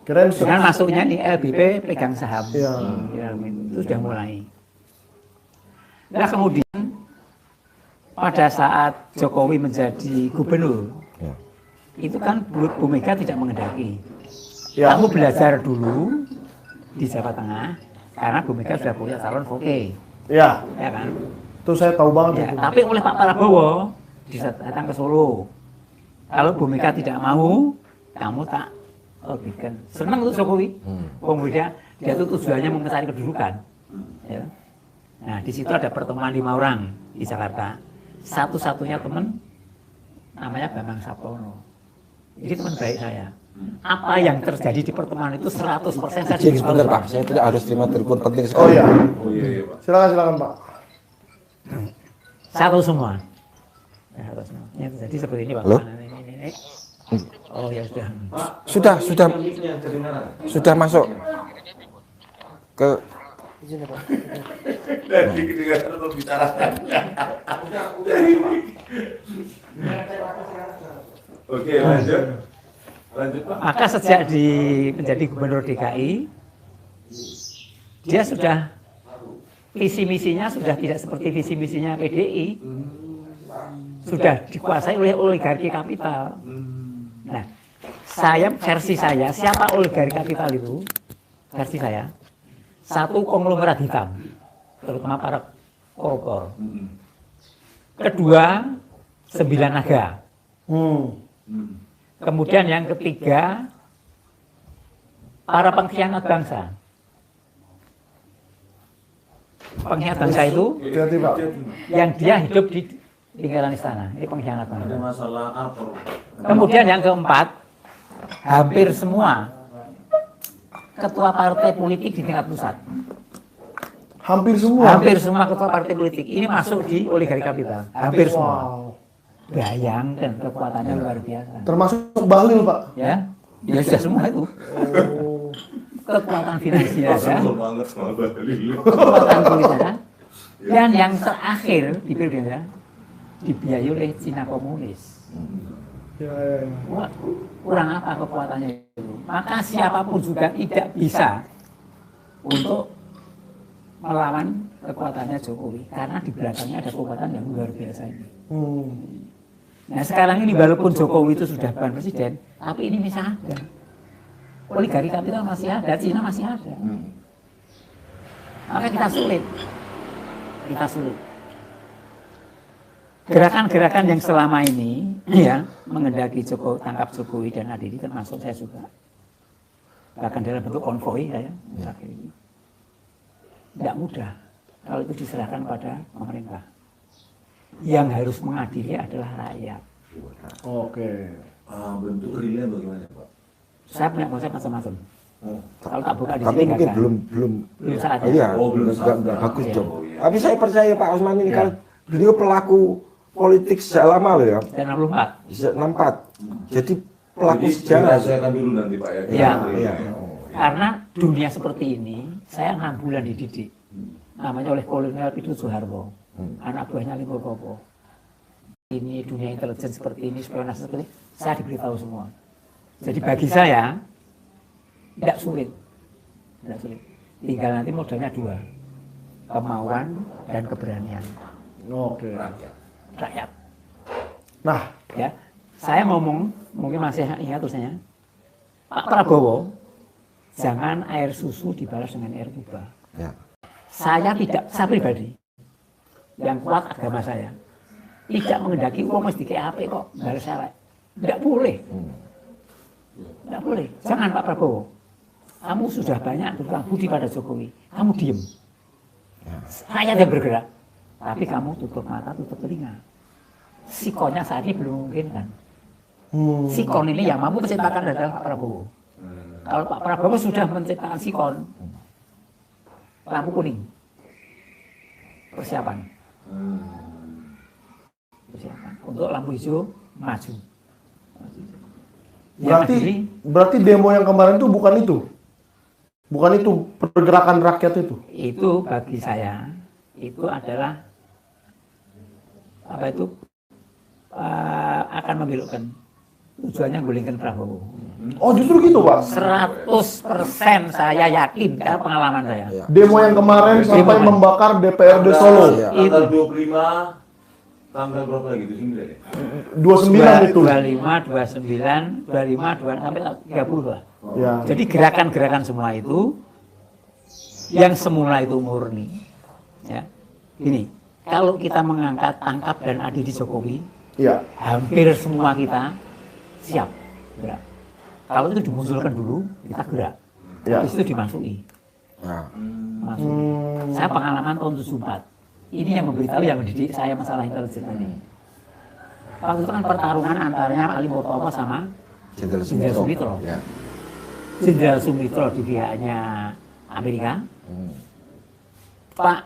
Keren. dengan masuknya di LBP pegang saham. Iya. Itu sudah mulai. Nah kemudian pada saat Jokowi menjadi gubernur, itu kan Bu Mega tidak menghendaki. Ya. Kamu belajar dulu di Jawa Tengah, karena Bu Mega sudah punya calon Voke, Ya, ya kan? itu saya tahu banget Ya, itu. tapi oleh Pak Prabowo datang ke Solo. Kalau Bu Mega tidak mau, kamu tak kan senang tuh Jokowi. Kemudian dia tuh tujuannya mau mencari kedudukan. Ya. Nah di situ ada pertemuan 5 orang di Jakarta. Satu-satunya teman namanya Bambang Saptono. Jadi teman baik saya. Apa yang terjadi di pertemuan itu 100% saya Jadi sebentar Pak, saya tidak harus terima telepon penting Oh sekali. iya. Oh iya Pak. Silakan Pak. satu semua. Ya, satu semua. Ya, jadi seperti ini Pak. Halo? Ini. Oh ya sudah. Sudah masuk ke Dari kedengaran pembicaraan. Oke, lanjut. Lanjut Pak. Maka sejak menjadi gubernur DKI, dia sudah visi misinya sudah tidak seperti visi misinya PDI, sudah dikuasai oleh oligarki kapital. Nah, versi saya, siapa oligarki kapital itu? Versi saya, satu konglomerat hitam, terutama para koruptor. Kedua, 9 naga. Kemudian yang ketiga, para pengkhianat bangsa. Pengkhianat bangsa itu Hati-hati Pak. yang dia hidup di lingkaran istana. Ini pengkhianat bangsa. Masalah apa? Kemudian yang keempat, hampir semua ketua partai politik di tingkat pusat. Hampir semua. Hampir semua ketua partai politik ini masuk di oligarki kapital. Hampir semua. Wow. Bayangkan kekuatannya luar biasa. Termasuk Bahlil Pak. Ya, ya sudah semua itu. Kekuatan finansial ada, Kesel banget sama Bahlil. kekuatan politik ada, dan yang terakhir di pilkada dibiayai oleh Cina komunis. Ya, ya, ya. Wah, kurang apa kekuatannya itu? Maka siapapun juga tidak bisa untuk melawan kekuatannya Jokowi karena di belakangnya ada kekuatan yang luar biasa ini. Nah sekarang ini walaupun Jokowi itu sudah bukan presiden, tapi ini masih ada. Oligarki kapital masih ada, Cina masih ada. Maka kita sulit. Gerakan-gerakan yang selama ini ya mengendaki tangkap Jokowi dan Adili termasuk saya juga. Bahkan dalam bentuk konvoi saya terakhir ini. Tidak mudah kalau itu diserahkan pada pemerintah. Yang harus mengadili adalah rakyat. Oke. Bentuk realnya bagaimana Pak? Saya punya konsep macam-macam. Kalau tak buka di tapi sini mungkin gagal. belum Belum saatnya. iya, Oh, belum saatnya. bagus Iya. dong. Tapi saya percaya Pak Osman ini Iya. kan beliau pelaku politik sejak lama loh ya. Dan 64. Sejak 64. Jadi pelaku Jadi sejarah. dirahasiakan dulu nanti Pak ya. Iya. Iya. Karena dunia seperti ini, saya 6 bulan dididik. Namanya oleh Kolonel Pitu Soeharto. Anak buahnya Limpopo. Ini dunia intelijen seperti ini, spionase seperti ini, saya diberitahu semua. Jadi bagi saya, tidak sulit. Tidak sulit. Tinggal nanti modalnya 2. Kemauan dan keberanian. Oke. Rakyat. Nah, Ya, saya ngomong, mungkin masih ingat tulisannya, Pak Prabowo, jangan air susu dibalas dengan air tuba. Ya. Saya pribadi, yang kuat agama saya, tidak mengendaki uang mesti kayak apa kok, balas saya. Tidak boleh. Tidak boleh. Jangan Pak Prabowo. Kamu sudah banyak berhutang budi pada Jokowi. Kamu diem. Rakyat yang bergerak. Tapi kamu tutup mata, tutup telinga. Sikonnya saat ini belum mungkin kan. Sikon ini yang mampu menciptakan adalah Pak Prabowo. Kalau Pak Prabowo sudah menciptakan sikon, lampu kuning. Persiapan. Untuk lampu hijau, maju. berarti demo yang kemarin itu bukan itu. Bukan itu pergerakan rakyat itu. Itu bagi saya itu adalah akan membelokkan tujuannya gulingkan Prabowo. Oh justru gitu Pak. 100% saya yakin karena pengalaman saya. Demo yang kemarin sampai Demo. membakar DPRD Solo. Iya. Tanggal 25 tanggal berapa lagi itu 9 ya? 29 itu. 25, 29, 25, 26 sampai 30 lah. Ya. Jadi gerakan-gerakan semua itu yang semula itu murni. Ya. Gini, kalau kita mengangkat tangkap dan adili Jokowi, Iya. hampir semua kita siap gerak. Kalau itu dimunculkan dulu, kita gerak. Ya. Habis itu dimasuki. Ya. Masuk. Saya pengalaman tahun 74. Ini yang memberitahu, yang mendidik saya masalah intelijen ini. Waktu itu kan pertarungan antaranya Ali Murtopo sama Jenderal Jenderal Sumitro. Ya. Jenderal Sumitro di pihaknya Amerika, Pak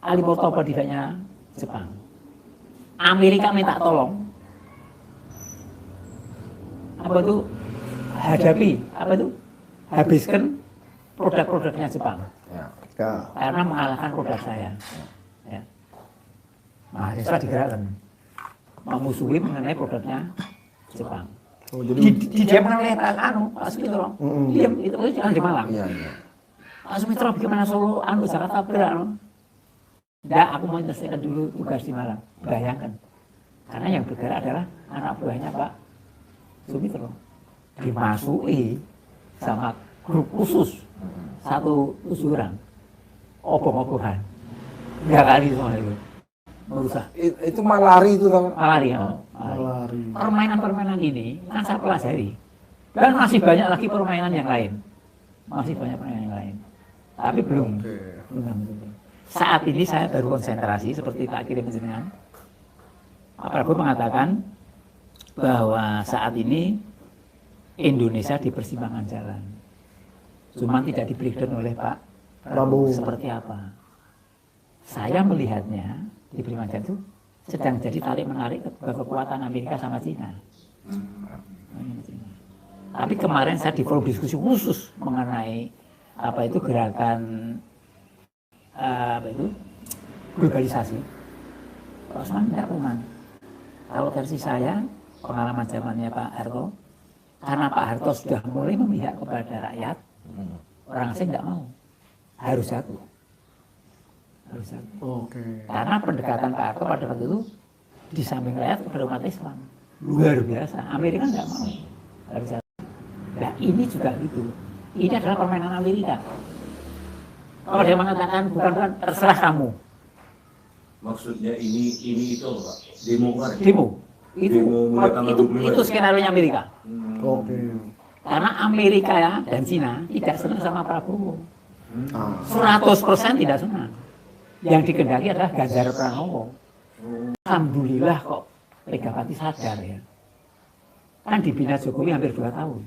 Ali Murtopo di pihaknya Jepang. Amerika minta tolong, apa itu, habiskan produk-produknya Jepang. Ya. Ya. Karena mengalahkan produk saya. Ya. Mahasiswa digerakkan memusuhi mengenai produknya Jepang. Oh, jadi Didiamkan oleh Pak Sumitro. Diam, itu jangan di Malang. Iya, iya. Pak Sumitro bagaimana Solo, Jakarta bergerak. Enggak, aku mau selesaikan dulu tugas di Malang. Bayangkan. Karena yang bergerak adalah anak buahnya Pak Sumitro. Dimasuki sama grup khusus 107 orang. Obong-obongan. 3 kali semua itu. Merusak. Itu malari itu tau. Malari, ya. lari. Permainan-permainan ini kan saya pelajari. Dan masih banyak lagi permainan yang lain. Masih banyak permainan yang lain. Tapi belum. Saat ini saya baru konsentrasi seperti tak kirim jenengan. Pak Prabowo mengatakan bahwa saat ini Indonesia di persimpangan jalan. Cuma tidak di breakdown oleh Pak Prabowo seperti apa. Saya melihatnya di persimpangan jalan itu sedang jadi tarik-menarik kekuatan Amerika sama Cina. Tapi kemarin saya di forum diskusi khusus mengenai apa itu gerakan globalisasi. Pak Osman tidak teman. Kalau versi saya, pengalaman zamannya Pak Harto, karena Pak Harto sudah mulai memihak kepada rakyat, orang asing tidak mau, harus satu. Oke. Karena pendekatan Pak Harto pada waktu itu di samping rakyat kepada umat Islam luar biasa. Amerika nggak mau, harus satu. Nah ini juga gitu. Ini adalah permainan Amerika. Kalau dia mengatakan bukan terserah kamu. Maksudnya ini itu Pak, demo kemarin. Demo. Itu skenario Amerika. Oke. Karena Amerika ya dan Cina tidak senang sama Prabowo. Ah. 100% tidak senang. Yang dikendaki adalah Ganjar Pranowo. Alhamdulillah kok Megawati sadar ya. Kan dibina Jokowi hampir 2 tahun.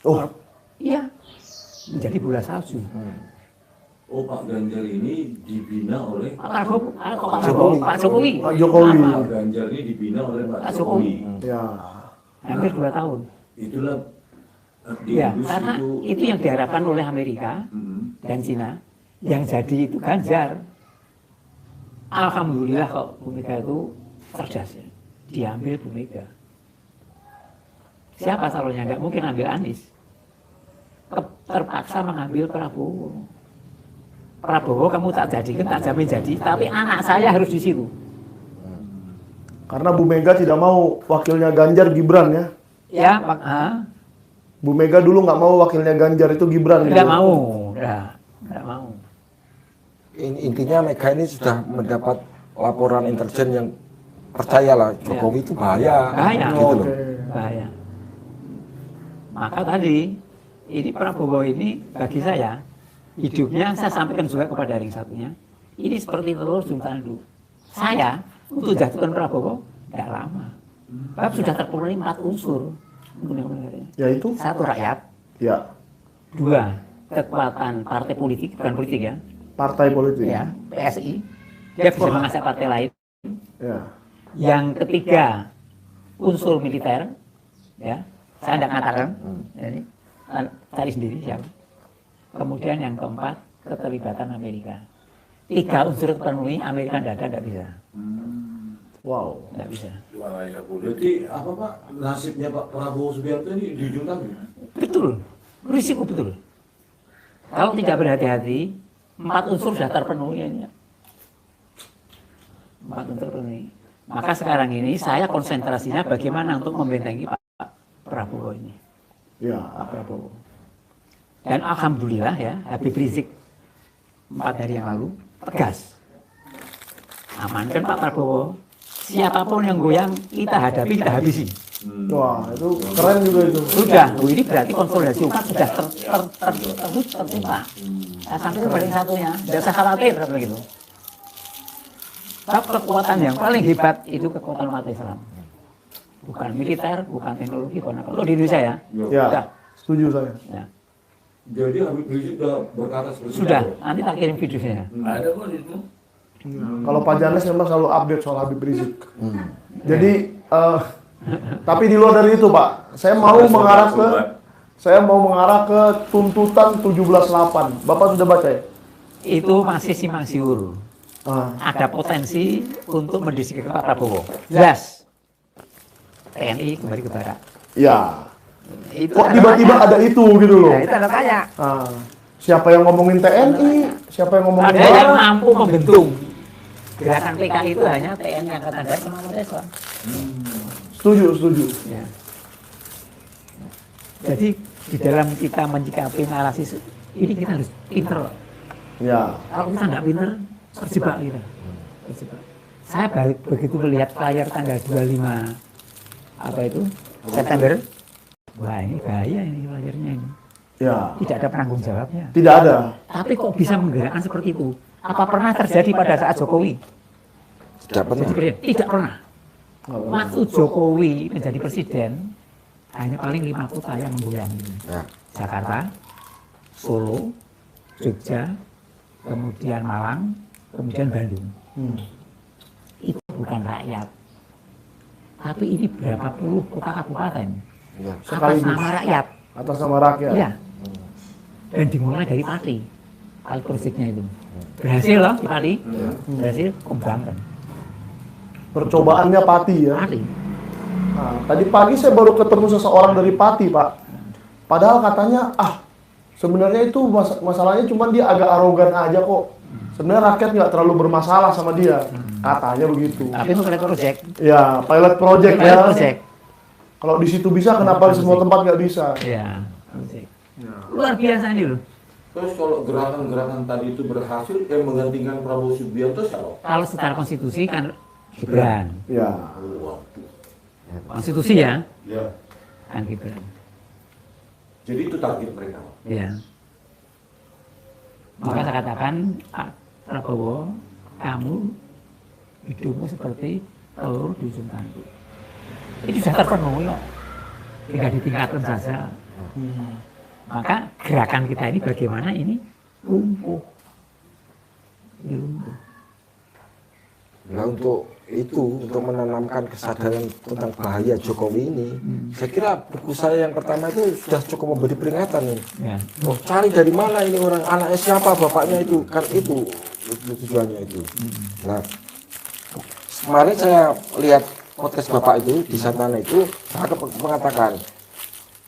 Oh, Iya. Menjadi bola salju. Oh Pak Ganjar ini dibina oleh Pak Prabowo, Pak Jokowi. Pak Jokowi. Pak Ganjar ini dibina oleh Pak Pak Jokowi. ya. Hampir 2 tahun. Itulah Ya, karena itu yang diharapkan oleh Amerika dan Cina. Yang jadi itu Ganjar. Alhamdulillah kok Bu Mega itu cerdas ya. Diambil Bu Mega. Siapa calonnya? Nggak mungkin ambil Anies. Terpaksa mengambil Prabowo. Prabowo kamu tak jadikan, tak jamin jadi. Tapi anak saya harus di situ. Karena Bu Mega tidak mau wakilnya Ganjar Gibran ya. Ya, Bu Mega dulu nggak mau wakilnya Ganjar itu Gibran. tidak gitu. mau. Tidak mau. Intinya Mega ini sudah mendapat laporan intelijen yang percayalah Jokowi itu bahaya. Bahaya. Gitu loh. Bahaya. Maka tadi ini Prabowo ini bagi saya hidupnya saya sampaikan juga kepada ring satunya. Ini seperti telur jung tandu. Saya untuk jatuhkan Prabowo tidak lama. Sebab sudah terpenuhi 4 unsur. Yaitu? 1 rakyat, Ya. 2 kekuatan partai politik, bukan politik ya. Partai politik. Ya, PSI. Dia bisa mengajak partai lain. Ya. Yang ketiga unsur militer, ya. Saya tidak mengatakan, jadi cari sendiri siapa. Kemudian yang keempat keterlibatan Amerika. 3 unsur terpenuhi, Amerika tidak bisa. Wow. Tidak bisa. Wah, ya, Bu. Jadi apa Pak nasibnya Pak Prabowo Subianto ini di ujung tanduk? Betul, risiko betul. Kalau tidak berhati-hati, 4 unsur sudah terpenuhi ini. 4 unsur terpenuhi. Maka sekarang ini saya konsentrasinya bagaimana untuk membentengi Pak Prabowo ini. Ya. Pak Prabowo. Dan alhamdulillah ya, Habib Rizik 4 hari yang lalu tegas. Amankan Pak Prabowo. Siapapun yang goyang kita hadapi, kita habisi. Wah, itu keren juga itu. Sudah, ini berarti konsolidasi umat sudah terbuka. Nah, sampai ke paling satunya, tidak usah khawatir begitu. Tapi kekuatan yang paling hebat itu kekuatan umat Islam. Bukan militer, bukan teknologi, bukan apa. Kalau di Indonesia ya, Ya, sudah. setuju saya. Ya. Jadi Habib Rizik sudah berkata seperti Sudah, itu. nanti tak kirim videonya. Ada kok itu. Kalau Pak Janes memang selalu update soal Habib Rizik. Jadi, tapi di luar dari itu Pak, saya mau mengarah ke tuntutan 17.8. Bapak sudah baca ya? Itu masih simpang siur. Ada potensi untuk mendiskusikan Pak Prabowo. Jelas. TNI kembali ke barat. Ya. Itu Kok tiba-tiba ada itu gitu loh? Nah, itu ada tanya. Siapa yang ngomongin TNI? Siapa yang ngomongin Ada yang barat? mampu membentuk. Gerakan PKI itu hanya TNI Angkatan Darat sama umat Islam. Setuju. Ya. Jadi di dalam kita menyikapi narasi ini kita harus pinter. Ya. Kalau kita nggak pinter, terjebak kita. Terjebak. Saya begitu melihat layar tanggal 25 apa itu September, wah ini bahaya ini layarnya ini. Ya. Tidak ada penanggung jawabnya. Tidak ada. Tapi kok bisa menggerakkan seperti itu? Apa pernah terjadi pada saat Jokowi? Tidak pernah. Jadi presiden? Tidak pernah. Waktu Jokowi menjadi presiden, hanya paling 5 kota yang menggoyangi. Ya. Jakarta, Solo, Jogja, kemudian Malang, kemudian Bandung. Itu bukan rakyat. Tapi ini berapa puluh kota kabupaten. Ya. Atas nama rakyat. Atas nama rakyat. Iya. Dan dimulai dari Pati. Pati Persiknya itu. Berhasil loh di Pati. Berhasil kembangkan. Percobaannya Pati ya. Pati. Nah, tadi pagi saya baru ketemu seseorang dari Pati, Pak. Padahal katanya, sebenarnya itu masalahnya cuma dia agak arogan aja kok. Sebenarnya rakyat nggak terlalu bermasalah sama dia. Katanya begitu. Tapi itu pilot project. Ya, pilot project ya. Pilot project. Kalau di situ bisa, kenapa di semua tempat nggak bisa? Iya. Project. Luar biasa ini loh. Terus kalau gerakan-gerakan tadi itu berhasil, yang menggantikan Prabowo Subianto siapa? Kalau secara konstitusi kan Gibran. Ya. Konstitusi ya, Ya. kan Gibran. Jadi itu target mereka. Iya. Maka saya katakan, Prabowo, kamu hidupmu seperti telur di ujung tanduk. Itu sudah terpenuhi kok. Tinggal ditingkatkan saja. Maka gerakan kita ini bagaimana ini lumpuh. Ini lumpuh. Nah untuk menanamkan kesadaran tentang bahaya Jokowi ini, saya kira buku saya yang pertama itu sudah cukup memberi peringatan ini. Ya. Oh, cari dari mana ini orang, anaknya siapa, bapaknya itu, kan itu tujuannya itu. Nah, kemarin saya lihat podcast bapak itu di sana itu, saya mengatakan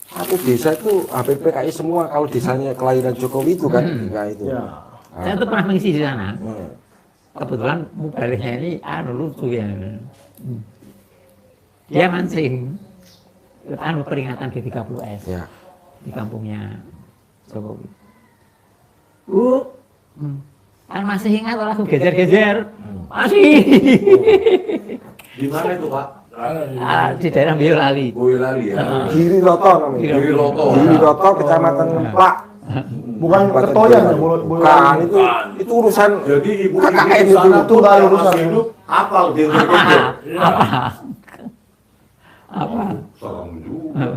satu desa itu hampir PKI semua kalau desanya kelahiran Jokowi itu kan, nah itu. Ya. Saya tuh pernah mengisi di sana. Kebetulan mubaliknya ini lucu ya. Dia mancing peringatan G30S Ya. di kampungnya Jokowi. Kan masih ingat langsung gejer-gejer. Masih. Di mana itu Pak? Di daerah Boyolali. Boyolali ya. Giri Loto namanya. Giri Loto. Giri Loto, Kecamatan Ngemplak. Bukan Kertoyan ya, Bukan, itu urusan Jadi ibu KKN di sana itu tuh nggak kalau urusan masih ya. hidup apal dia Apa? Salam juga.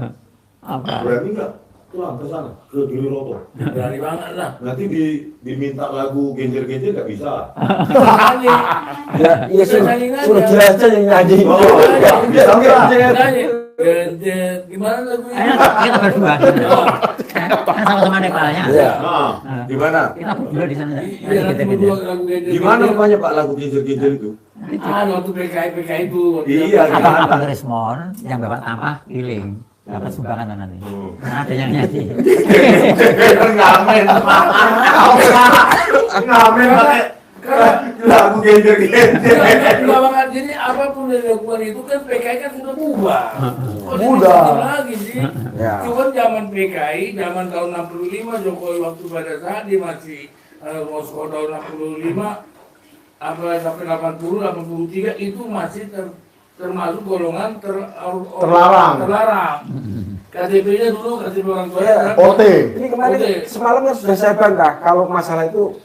Apa? Berani nggak pulang ke sana ke Giri Loto? Berani banget lah. Nanti diminta lagu genjer-genjer nggak bisa. Berani. ya suruh dia aja yang nyanyi. Bisa nggak? Berani. Gimana lagunya? Ayo kita berdua. Kan sama-sama nepalnya. Iya. Nah, di mana? Kita berdua di sana. Iya, nanti Gejer-gejer. berdua lagu genjer. Gimana rupanya Pak lagu genjer-genjer itu? Waktu PKI itu. Iya, Abang Resmon yang bapak tambah giling. Dapat sumbangan nanti. Nah, ada yang nyanyi. Ngamen. Ngamen pakai lagu genjer-genjer. Enggak banget. Jadi apapun yang dilakukan itu kan PKI kan sudah bubar. Udah. Lagi sih. Ya. Cuman zaman PKI, zaman tahun 65 Jokowi waktu pada saat dia masih Moskow tahun 65 apa sampai 80, 83 itu masih termasuk golongan Terlarang. KTP-nya dulu KTP orang tua. Iya. OT. Ini kemarin Oke. semalam kan sudah saya bantah. Kalau masalah itu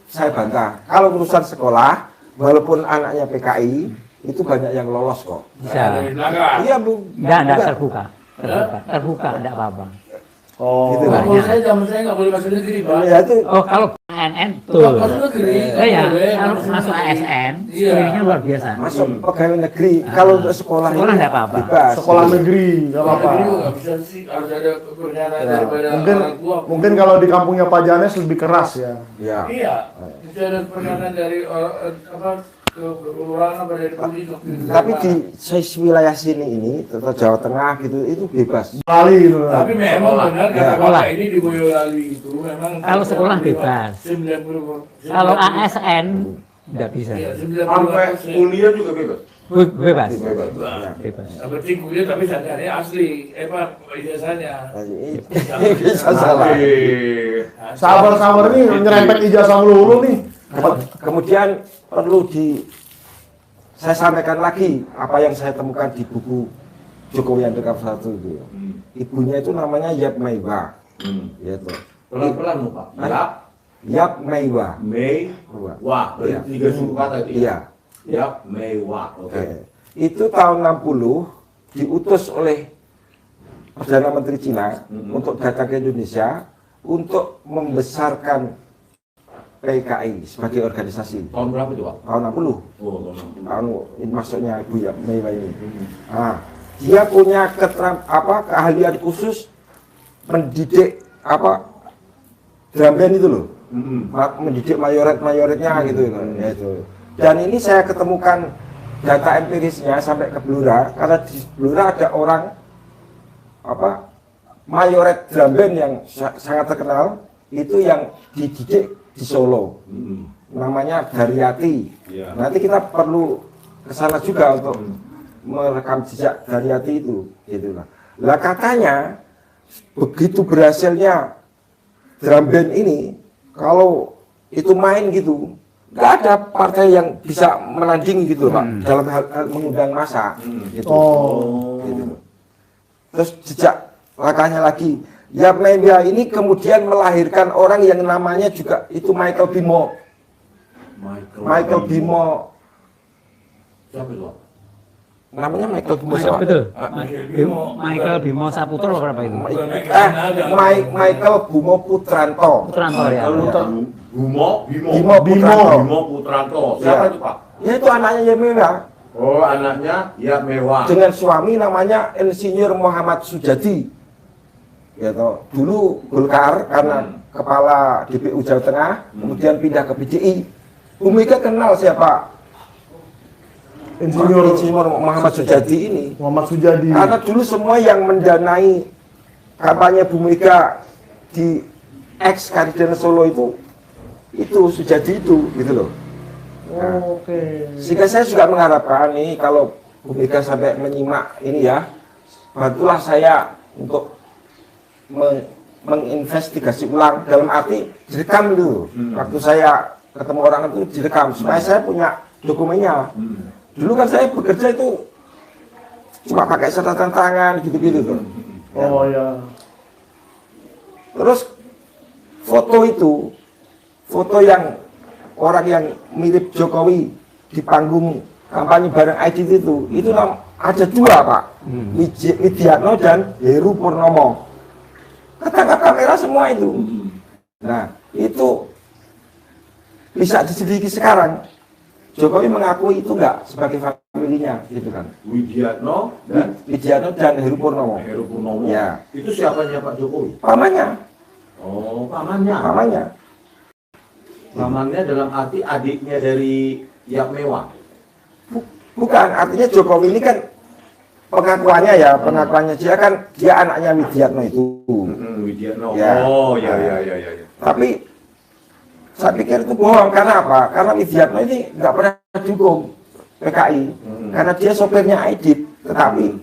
saya bantah. Kalau urusan sekolah, walaupun anaknya PKI, itu banyak yang lolos kok. Bisa. Dari belakang. Iya bu. Enggak Enggak. terbuka. Terbuka, enggak apa-apa. Oh. Gitu. Kalau saya zaman saya nggak boleh masuk negeri, Pak. Ya itu Oh, kalau ANN Kalau tuh. masuk negeri, Ya, boleh. kalau masuk ASN, Iya. screeningnya luar biasa. masuk pegawai negeri. Kalau untuk sekolah Sekolah ini nggak apa-apa. bebas. Sekolah negeri, nggak Kalau apa-apa. negeri juga nggak bisa sih, harus ada pernyataan daripada Mungkin orang tua. mungkin kalau di kampungnya Pak Janes lebih keras ya. Ya. Iya, itu ada pernyataan dari kelurahan apa dari polisi. Tapi di wilayah sini ini, atau Jawa Tengah gitu, itu bebas. Bali itu. Tapi memang benar kata Ya. Bapak ini di Boyolali itu memang Kalau sekolah bebas. 90%. Kalau ASN nggak bisa. Iya, Sampai 90%. kuliah juga bebas. Bebas. Bebas. Bebas. Yang penting kuliah tapi sarjana asli, ijazahnya. Bisa salah. Sabar-sabar nih nyerempet ijazah melulu nih. Kemudian perlu saya sampaikan lagi apa yang saya temukan di buku Jokowi Andekap 1 itu. Ibunya itu namanya Yap Meiwa. Yaitu Pelan-pelan loh Pak. Ya, Yap Meiwa. Mei, wah, Iya. berarti 3 suku kata itu. Iya. Ya, mewah. Oke. Itu tahun 60 diutus oleh Perdana Menteri Cina untuk datang ke Indonesia untuk membesarkan PKI sebagai organisasi. Tahun berapa itu Pak? Tahun 60. Oh, tahun 60. Tahun ini maksudnya Ibu ya Meiwa ini. Nah, dia punya keahlian khusus mendidik drum band itu loh. Mendidik mayoretnya gitu loh. Ya, itu. Dan ini saya ketemukan data empirisnya sampai ke Blora, karena di Blora ada orang mayoret drum band yang sangat terkenal, itu yang dididik di Solo. Namanya Daryati. Iya. Nanti kita perlu ke sana juga untuk merekam jejak Daryati itu, gitu lah. Lah katanya begitu berhasilnya drum band ini, kalau itu main gitu, nggak ada partai yang bisa menandingi gitu Pak, dalam hal mengundang massa. Gitu. Gitu. Terus jejak langkahnya lagi, Yap Meiwa ini kemudian melahirkan orang yang namanya juga itu Michael Bimo. Michael Bimo, Siapa itu Pak? namanya Michael Bimo. Michael, betul. Michael Bimo Saputra loh berapa itu? Michael Bimo Putranto. Putranto ya. Bimo Putranto. Putranto. Siapa Ya. itu Pak? Ya itu anaknya Yap Meiwa Oh, anaknya ya mewah. dengan suami namanya Insinyur Muhammad Sujadi. Ya toh, dulu Golkar karena kepala DPU Jawa Tengah, kemudian pindah ke PDI. Bu Mega kenal siapa? Insinyur Muhammad Sujadi ini. Muhammad Sujadi. Karena dulu semua yang mendanai kampanye Bu Mega di ex Karidin Solo itu Sujadi itu, gitu loh. Oke. Sehingga saya juga mengharapkan nih kalau Bu Mega sampai menyimak ini ya, bantulah saya untuk menginvestigasi ulang, dalam arti direkam dulu. Waktu saya ketemu orang itu direkam supaya saya punya dokumennya. Dulu kan saya bekerja itu cuma pakai catatan tangan gitu-gitu tuh. Oh ya. Terus foto yang orang yang mirip Jokowi di panggung kampanye bareng Aidit itu ada dua Pak, Widiatno dan Heru Purnomo. Ketangkap kamera semua itu. Nah itu bisa diselidiki sekarang. Jokowi mengakui itu enggak sebagai familinya, gitu kan. Widiatno dan Heru Purnomo. Heru Purnomo. Ya. Itu siapanya Pak Jokowi? Pamannya, Oh, pamannya. Pamannya dalam arti adiknya dari Yap Mewah. Bukan, artinya Jokowi ini kan pengakuannya dia anaknya Widiatno itu. Widiatno. Ya. Oh, ya. Tapi saya pikir itu bohong, karena apa? Karena Widiatno ini nggak pernah dukung PKI, karena dia sopirnya Aidit, tetapi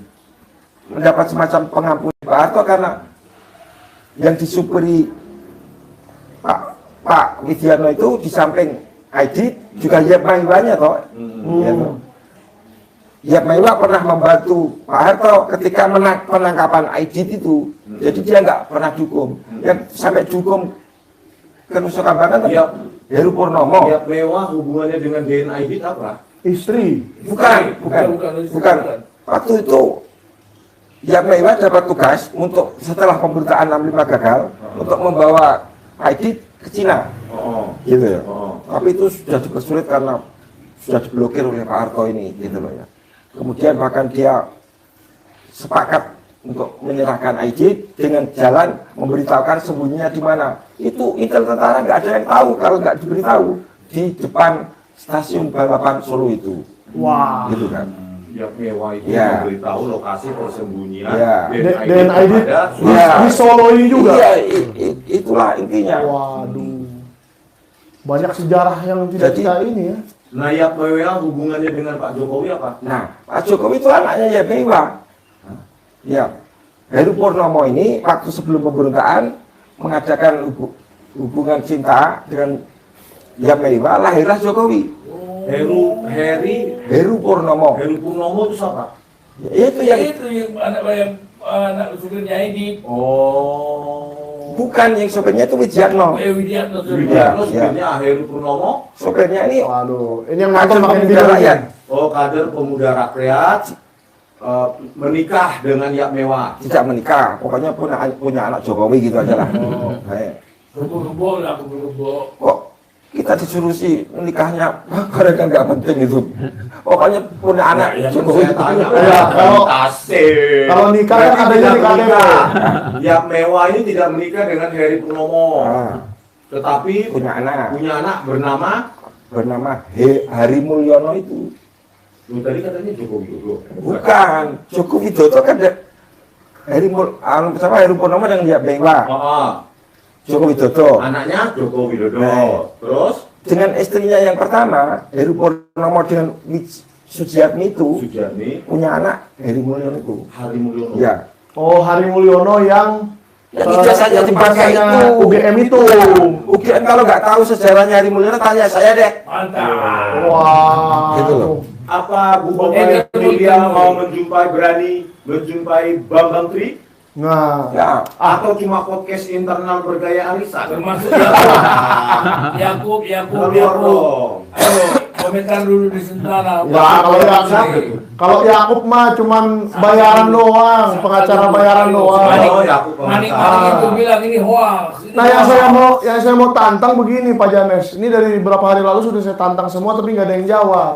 mendapat semacam pengampunan Pak Harto karena yang disupiri Pak Widiatno itu di samping Aidit juga Yap Meiwanya toh. Ya, toh. Yap Meiwa pernah membantu Pak Harto ketika penangkapan Aidit itu. Jadi dia nggak pernah dukung. Yang sampai dukung ke Nusa Kambangan Heru Purnomo. Yap Meiwa hubungannya dengan DN Aidit apa? Istri. Bukan. Waktu itu Yap Meiwa dapat tugas untuk setelah pemerintahan 65 gagal untuk membawa Aidit ke Cina. Gitu ya. Tapi itu sudah dipersulit karena sudah diblokir oleh Pak Harto ini, gitu loh ya. Kemudian bahkan dia sepakat untuk menyerahkan Aidit dengan jalan memberitahukan sembunyinya di mana. Itu intel tentara nggak ada yang tahu kalau nggak diberitahu di depan stasiun balapan Solo itu. Wah. Gitu kan. Yap Meiwa itu Ya. memberitahu lokasi persembunyian Ya. DN Aidit di Solo ini juga. Iya, itulah intinya. Waduh. Banyak sejarah yang tidak Jadi- kita ini ya. Nah, Yap Meiwa hubungannya dengan Pak Jokowi apa? Nah, Pak Jokowi itu anaknya Yap Meiwa. Ya, Heru Purnomo ini waktu sebelum pemberontakan mengadakan hubungan cinta dengan Yap Meiwa, lahirlah Jokowi. Heru Purnomo. Heru Purnomo itu siapa? Ya, itu yang anak supirnya Aidit. bukan yang sopirnya itu Widiatno. Widiatno. Widiatno Ya. supirnya Heru Purnomo. Sopirnya ini Waduh, ini yang kader nonton makin pemuda video rakyat. Kader pemuda rakyat menikah dengan Yap Meiwa. Tidak menikah, pokoknya punya anak Jokowi gitu aja lah. Gebo lah, gebo. Kok kita disuruh sih nikahnya karena kan nggak penting itu. Pokoknya punya anak Jokowi. Saya tanya, Ya, kalau nikah kan Berarti adanya tidak nikah menikah. Yap Meiwa ini tidak menikah dengan Heru Purnomo, Ah, tetapi punya anak bernama Hari Mulyono itu. lu tadi katanya Joko Widodo. Bukan, Joko Widodo kan sama Heru Purnomo dengan Yap Meiwa. Joko Widodo Anaknya Joko Widodo. Nah. Terus dengan istrinya yang pertama Heru Purnomo dengan Sujiatmi itu Sujarni, punya anak Heri Mulyono itu. Hari Mulyono. Ya. Oh, Hari Mulyono yang Yang ijazahnya yang dipakai ijazahnya itu. UGM itu. UGM kalau nggak tahu sejarahnya Hari Mulyono tanya saya deh. Mantap. Wah. Gitu loh. Apa Bu Bapak Mulia mau berani menjumpai Bambang Tri? Nah, Ya. Atau cuma podcast internal bergaya arisan? Termasuk Yakub. Keluar dong. Ayo, komentar dulu di Sentana. ya kalau Yakub mah cuman bayaran doang, pengacara bayaran doang. Manik itu bilang ini hoax. Nah, yang saya mau tantang begini Pak Janes. Ini dari beberapa hari lalu sudah saya tantang semua tapi nggak ada yang jawab.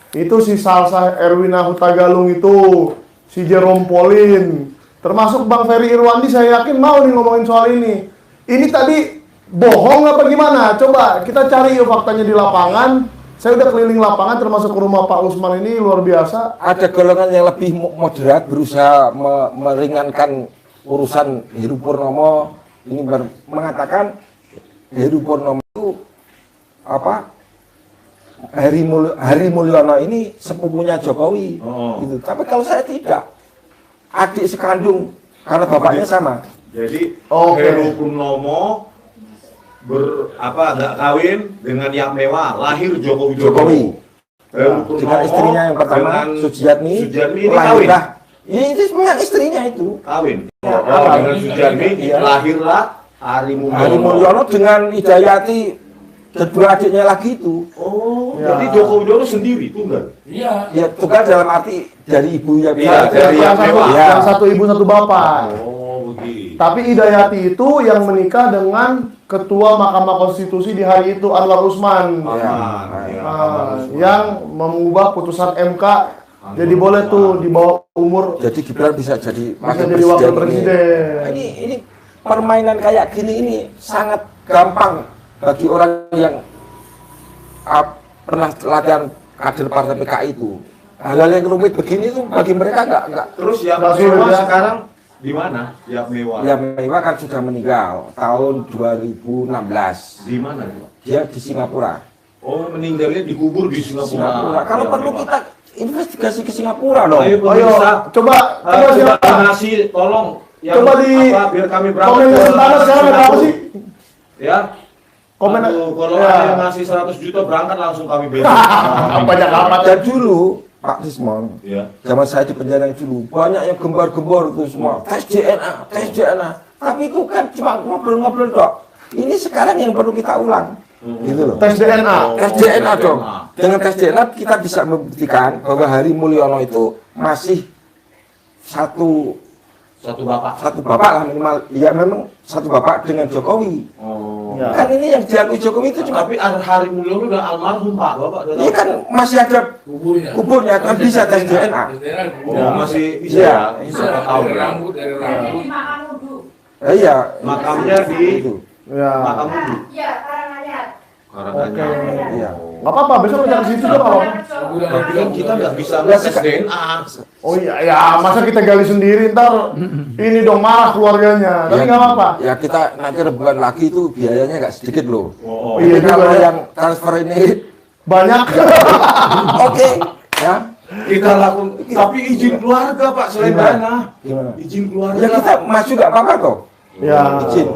Itu si Salsa Erwina Hutagalung itu, si Jerome Pauline, termasuk Bang Ferry Irwandi saya yakin mau nih ngomongin soal ini. Ini tadi bohong apa gimana? Coba kita cari yuk faktanya di lapangan. Saya udah keliling lapangan termasuk ke rumah Pak Usman ini luar biasa. Ada golongan yang lebih moderat berusaha meringankan urusan Heru Purnomo ini mengatakan Heru Purnomo itu apa? Hari Mulyono ini sepupunya Jokowi. Gitu. Tapi kalau saya tidak, adik sekandung karena bapaknya sama. Jadi Oke. Heru Purnomo nggak kawin dengan Yap Meiwa, lahir Joko Widodo. Jokowi. Heru Purnomo Dengan istrinya yang pertama, dengan Sujiatmi, Sujiatmi ini kawin. lahirlah. Ini sebenarnya istrinya itu. Kawin. Ya, Dengan Sujiatmi iya. lahirlah Hari Mulyono. Hari Mulyono dengan Hidayati kedua adiknya lagi itu. Jadi Joko Widodo sendiri tunggal. Iya. Ya tunggal dalam arti dari ibunya. Iya, dari yang, Yap satu, Meiwa. yang satu ibu satu bapak. Begitu. Tapi Hidayati itu yang menikah dengan Ketua Mahkamah Konstitusi di hari itu Anwar Usman. Yang mengubah putusan MK jadi boleh tuh di bawah umur Jadi Gibran bisa jadi jadi wakil presiden. Nah, ini permainan kayak gini ini sangat gampang bagi orang yang pernah latihan kader partai PKI itu. Hal-hal yang rumit begini itu bagi mereka nggak. Terus Yap Nggak Meiwa sulit, ya. sekarang di mana? Yap Meiwa. Ya Meiwa kan sudah meninggal tahun 2016. Di mana? Pak? Dia di Singapura. Oh, meninggalnya dikubur di Singapura. Kalau Yap perlu Meiwa. kita investigasi ke Singapura dong. Ayo, Ayo, pemirsa. coba Coba siapa? ngasih tolong yang Coba di biar kami berangkat komen ke Sentana sekarang ada apa sih? Ya. Komen Aduh, kalau ya. ada yang ngasih 100 juta berangkat langsung kami beli. Banyak amat. Dan dulu Pak Rismon, Ya. zaman saya di penjara dulu, banyak yang gembar-gembor itu semua, tes DNA. Tapi itu kan cuma ngobrol-ngobrol dok. Ini sekarang yang perlu kita ulang. Gitu loh. Tes DNA. Tes DNA dong. Dengan tes DNA kita bisa membuktikan bahwa Hari Mulyono itu masih satu bapak lah minimal. Ya memang satu bapak dengan Jokowi. Ya. Kan ini yang diakui Jokowi itu cuma Tapi Hari Mulyono udah almarhum Pak, Bapak. ini kan masih ada kuburnya kan bisa tes DNA. Oh, masih bisa Iya. ya? Bisa Berapa tahun dari ya? rambut, dari rambut. Iya. Makamnya di itu. Ya. Makam Udu. Iya, Karanganyar. Karanganyar. Iya. Nggak apa-apa, besok kita ke situ nggak apa-apa. Tapi kan kita nggak bisa Ya, tes DNA. Oh iya, ya masa kita gali sendiri ntar ini dong marah keluarganya. Tapi nggak apa-apa. Ya kita nanti rebukan lagi itu biayanya nggak sedikit loh. Oh, Iya Jadi juga kalau ya. yang transfer ini Banyak. oke ya. kita lakukan. Tapi izin keluarga Pak selain Gimana? dana. Gimana? Izin keluarga. Ya kita maju nggak apa-apa kok. Ya.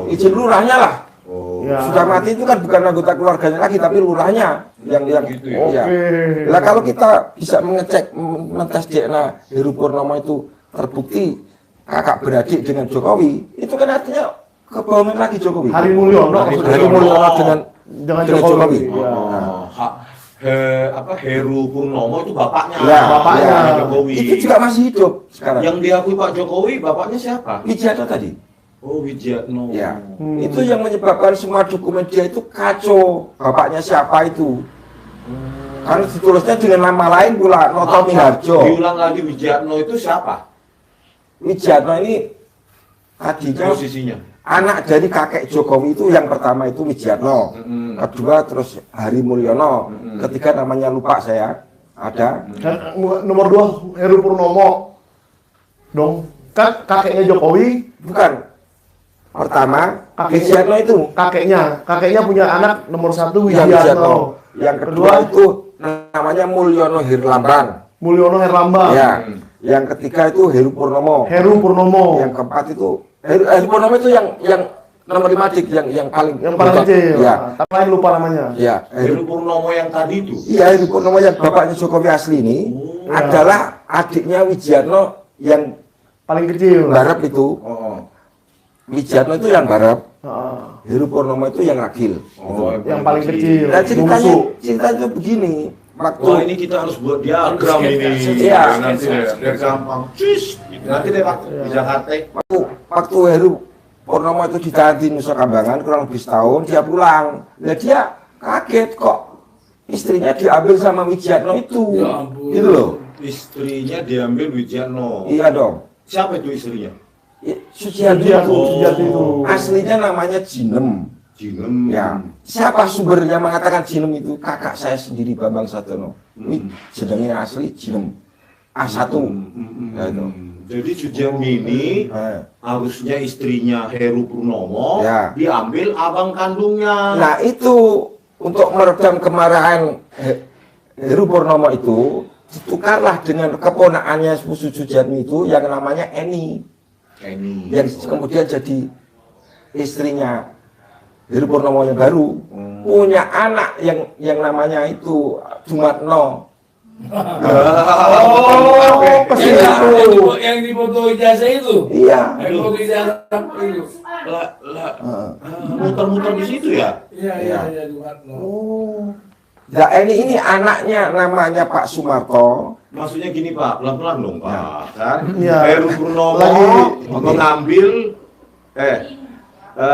Izin lurahnya lah. Oh. Ya. Sudah mati itu kan bukan anggota keluarganya lagi tapi lurahnya yang Gitu ya. ya. Oke. Lah kalau kita bisa mengecek mentes DNA Heru Purnomo itu terbukti kakak beradik dengan Jokowi, itu kan artinya kebohongan lagi Jokowi. Hari Mulyono. Hari Mulyono dengan Dengan dengan Jokowi. Ya. Oh, Heru Purnomo itu bapaknya. Ya, bapaknya. Ya, Jokowi. itu juga masih hidup sekarang. Yang diakui Pak Jokowi bapaknya siapa? Wijato tadi. Oh, Wijiatno. Ya, itu yang menyebabkan semua dokumen dia itu kacau. Bapaknya siapa itu? Karena ditulisnya dengan nama lain pula, Noto Miharjo. Diulang lagi Wijiatno itu siapa? Wijato ini tadinya Posisinya. anak dari kakek Jokowi itu yang pertama itu Wijiatno, kedua terus Hari Mulyono, ketiga namanya lupa saya ada. Kan nomor 2 Heru Purnomo. Dong. Kan kakeknya Jokowi, Bukan. Pertama Kakeknya. Wijiatno itu kakeknya punya anak nomor 1 yang Wijiatno. Wijiatno. Yang kedua itu namanya Mulyono Hirlambang. Mulyono Herlambang. Ya. Yang ketiga itu Heru Purnomo. Heru Purnomo. Yang keempat itu Heru Purnomo itu yang nomor 5 dik yang paling kecil. Ya. Tapi lain lupa namanya. Ya, Heru Purnomo yang tadi itu. Iya, Heru Purnomo yang bapaknya Jokowi asli ini adalah adiknya Wijiatno yang Paling kecil. Barep itu. Oh. Wijiatno itu yang Barep, Heeh. Heru Purnomo itu yang Ragil. Oh, Yang paling kecil. Nah, ceritanya Bungsu. itu begini. Waktu Wah, ini kita harus buat diagram ini. Iya. Nanti deh, biar gampang. Cis. Nanti deh Pak di Jakarta. waktu Heru Purnomo itu ditahan di Nusa Kambangan kurang lebih setahun, dia pulang. Nah, dia kaget kok istrinya diambil sama Wijiatno itu. Ya ampun. Gitu loh. Istrinya diambil Wijiatno. Iya dong. Siapa itu istrinya? Sujiati Sujiati itu. aslinya namanya Jinem. Jinem. Ya, siapa sumbernya mengatakan Jinem itu? Kakak saya sendiri Bambang Sadono. Ini jenengnya asli Jinem. A1. Ya, itu. Jadi Sujiatmi ini harusnya istrinya Heru Purnomo Ya. diambil abang kandungnya. Nah, itu untuk meredam kemarahan Heru Purnomo itu ditukarlah dengan keponakannya Sujiatmi itu yang namanya Eni. Ini. Yang kemudian jadi istrinya Heru Purnomo yang baru punya anak yang namanya itu Jumatno. Oh, ke situ. Yang di foto ijazah itu. Iya. Yang foto ijazah itu. Muter-muter di situ ya? Iya, Dumatno. Nah, ini anaknya namanya Pak Sumarto. Maksudnya gini Pak, pelan-pelan dong Pak. Kan? Iya. Heru Purnomo Lagi- mengambil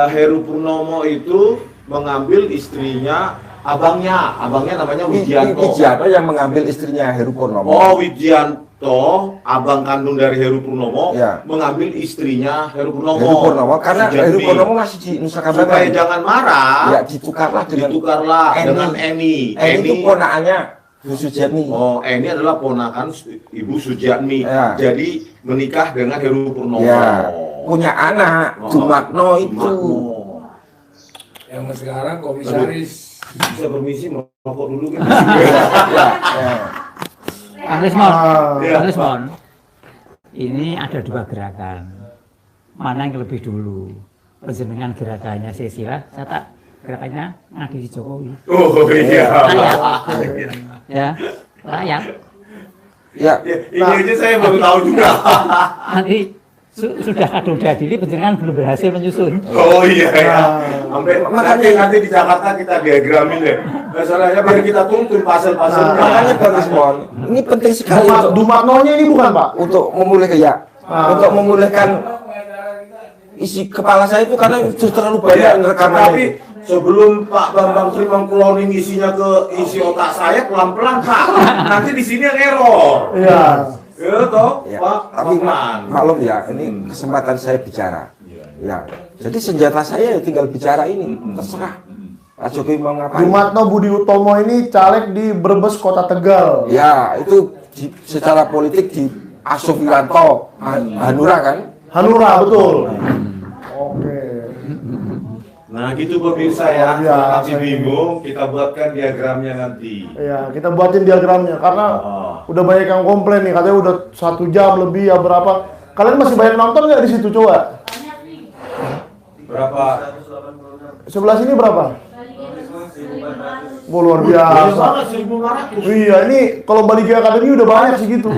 Heru Purnomo itu mengambil istrinya abangnya namanya Wijianto. Wijianto yang mengambil istrinya Heru Purnomo. Oh, Wijianto, abang kandung dari Heru Purnomo, Ya. mengambil istrinya Heru Purnomo. Heru Purnomo karena Sujiatmi. Heru Purnomo masih di Nusa Supaya Kambangan. jangan marah, Ya, ditukarlah ditukarlah dengan Eni. Eni itu ponakannya Bu Sujiatmi. Oh, Eni adalah ponakan Ibu Sujiatmi. Ya. Jadi menikah dengan Heru Purnomo. Ya, punya anak Jumatno itu. Jumatno. Yang sekarang komisaris. Bisa permisi merokok dulu kan? Ya, ya. Kang Rismon, Iya. Kang Rismon, ini ada dua gerakan. Mana yang lebih dulu? Penjenengan gerakannya Sesila, saya tak gerakannya ngadili Jokowi. Oh iya. Rakyat, ya, rakyat. Ya, Ini aja saya baru tahu juga. Nanti sudah kadung dadili, penjenengan belum berhasil menyusun. Oh iya ya. Sampai nanti di Jakarta kita diagramin deh. Masalahnya biar kita tuntun pasal-pasalnya. makanya Bang Ismon, ini penting sekali untuk Dumatnonya ini bukan Pak? memulihkan ya, untuk memulihkan isi kepala saya itu karena sudah terlalu banyak rekaman. Tapi sebelum Pak Bambang Tri mengcloning isinya ke isi otak saya pelan-pelan Pak. Nanti di sini yang error. Iya. Ya toh, Ya, Pak. tapi pelan. maklum ya, ini kesempatan saya bicara. Ya, jadi senjata saya ya tinggal bicara ini, terserah. Pak Jokowi mau ngapain? Dumatno Budi Utomo ini caleg di Brebes Kota Tegal. Ya, itu secara politik di Asuf Wiranto, Hanura kan? Hanura betul. Oke. Nah gitu pemirsa ya, Iya, kalau masih saya- bingung kita buatkan diagramnya nanti. Iya, kita buatin diagramnya karena Oh. udah banyak yang komplain nih, katanya udah 1 jam lebih ya berapa. Kalian masih banyak nonton nggak di situ coba? Berapa? Sebelah sini berapa? Oh, luar Banyak biasa. banget 1.500. Iya, ini kalau Bali Academy udah banyak segitu.